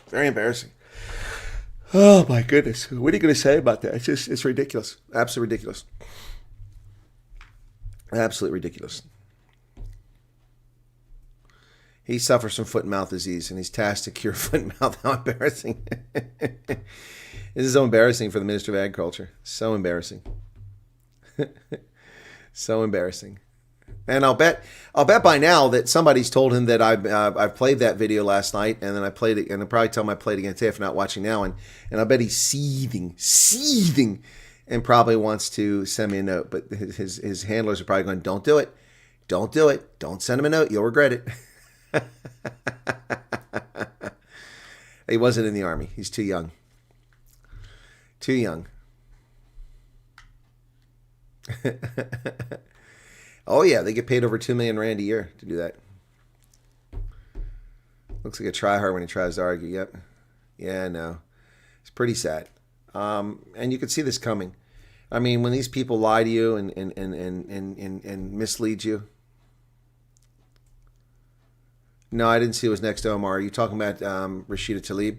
Very embarrassing. Oh my goodness. What are you going to say about that? It's ridiculous. Absolutely ridiculous. Absolutely ridiculous. He suffers from foot and mouth disease, and he's tasked to cure foot and mouth. How embarrassing. This is so embarrassing for the Minister of Agriculture. So embarrassing. So embarrassing. And I'll bet by now that somebody's told him that I've played that video last night, and then I played it, and I'll probably tell him I played it again today if not watching now, and I bet he's seething, and probably wants to send me a note. But his handlers are probably going, don't do it. Don't send him a note. You'll regret it. He wasn't in the army. He's too young. Too young. Oh yeah, they get paid over 2 million rand a year to do that. Looks like a tryhard when he tries to argue. Yep. Yeah, no. It's pretty sad. And you can see this coming. I mean, when these people lie to you and mislead you. No, I didn't see it was next to Omar. Are you talking about Rashida Tlaib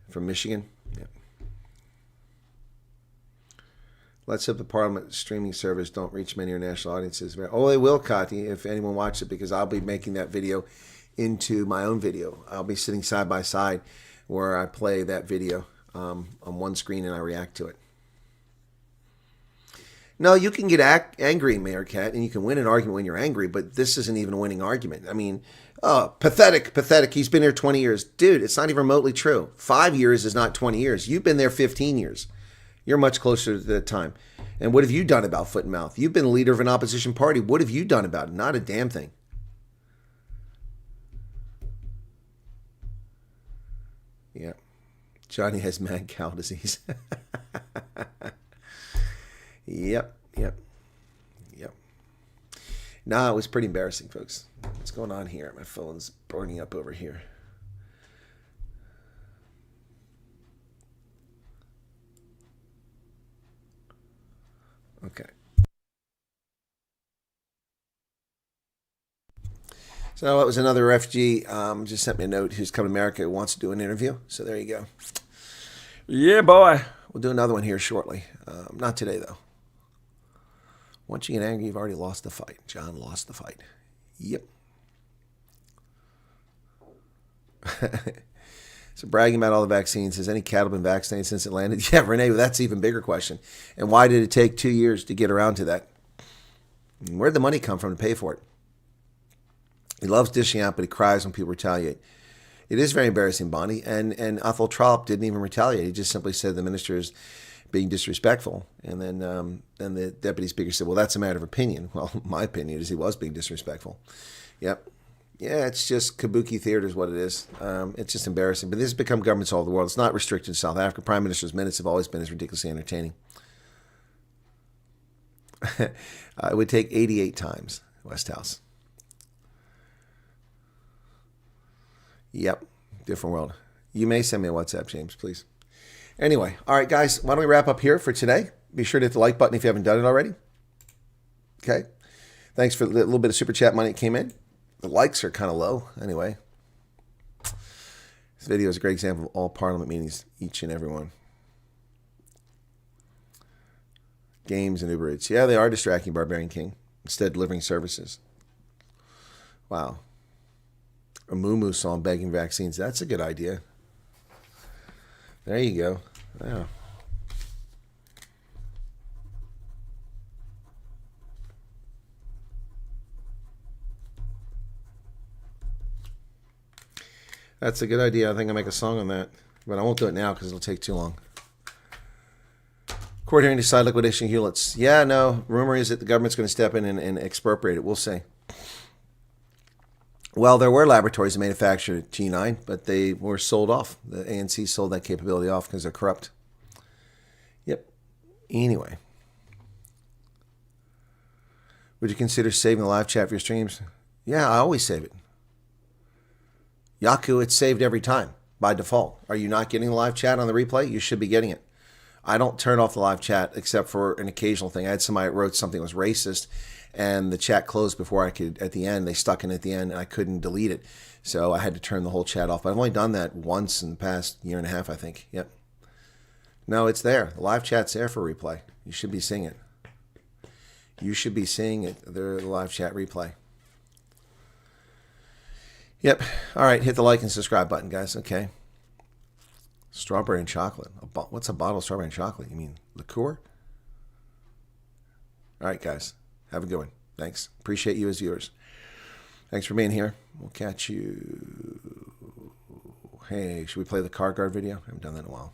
from Michigan? Yeah. Let's hope the Parliament streaming service don't reach many international audiences. Oh, they will, Kati, if anyone watches it, because I'll be making that video into my own video. I'll be sitting side by side where I play that video on one screen and I react to it. No, you can get angry, Mayor Cat, and you can win an argument when you're angry, but this isn't even a winning argument. I mean, oh, pathetic. He's been here 20 years. Dude, it's not even remotely true. 5 years is not 20 years. You've been there 15 years. You're much closer to that time. And what have you done about foot and mouth? You've been the leader of an opposition party. What have you done about it? Not a damn thing. Yeah. Johnny has mad cow disease. Yep. No, it was pretty embarrassing, folks. What's going on here? My phone's burning up over here. Okay. So it was another refugee. Just sent me a note who's come to America, who wants to do an interview. So there you go. Yeah, boy. We'll do another one here shortly. Not today, though. Once you get angry, you've already lost the fight. John lost the fight. Yep. So bragging about all the vaccines. Has any cattle been vaccinated since it landed? Yeah, Renee, that's an even bigger question. And why did it take 2 years to get around to that? And where'd the money come from to pay for it? He loves dishing out, but he cries when people retaliate. It is very embarrassing, Bonnie. And Athol Trollop didn't even retaliate. He just simply said the minister is being disrespectful. And then the deputy speaker said, well, that's a matter of opinion. Well, my opinion is he was being disrespectful. Yep. Yeah, it's just kabuki theater is what it is. It's just embarrassing. But this has become governments all over the world. It's not restricted to South Africa. Prime Minister's minutes have always been as ridiculously entertaining. It would take 88 times, West House. Yep, different world. You may send me a WhatsApp, James, please. Anyway, all right, guys, why don't we wrap up here for today? Be sure to hit the like button if you haven't done it already. Okay. Thanks for the little bit of super chat money that came in. The likes are kind of low. Anyway, this video is a great example of all Parliament meetings, each and every one. Games and Uber Eats. Yeah, they are distracting, Barbarian King, instead of delivering services. Wow. A Moo song begging vaccines. That's a good idea. There you go. Yeah. That's a good idea. I think I'll make a song on that. But I won't do it now because it'll take too long. Court hearing to decide liquidation of Hewlett's. Yeah, no. Rumor is that the government's going to step in and expropriate it. We'll see. Well, there were laboratories that manufactured G9, but they were sold off. The ANC sold that capability off because they're corrupt. Yep. Anyway. Would you consider saving the live chat for your streams? Yeah, I always save it. Yaku, it's saved every time by default. Are you not getting the live chat on the replay? You should be getting it. I don't turn off the live chat except for an occasional thing. I had somebody wrote something that was racist, and the chat closed before I could, at the end, they stuck in at the end, and I couldn't delete it. So I had to turn the whole chat off. I've only done that once in the past year and a half, I think. Yep. No, it's there. The live chat's there for replay. You should be seeing it. You should be seeing it, the live chat replay. Yep. All right, hit the like and subscribe button, guys. Okay. Strawberry and chocolate. What's a bottle of strawberry and chocolate? You mean liqueur? All right, guys. Have a good one. Thanks. Appreciate you as viewers. Thanks for being here. We'll catch you. Hey, should we play the car guard video? I haven't done that in a while.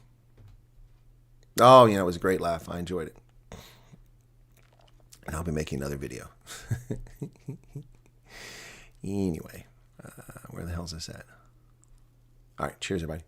Oh, you know, it was a great laugh. I enjoyed it. And I'll be making another video. Anyway, where the hell is this at? All right. Cheers, everybody.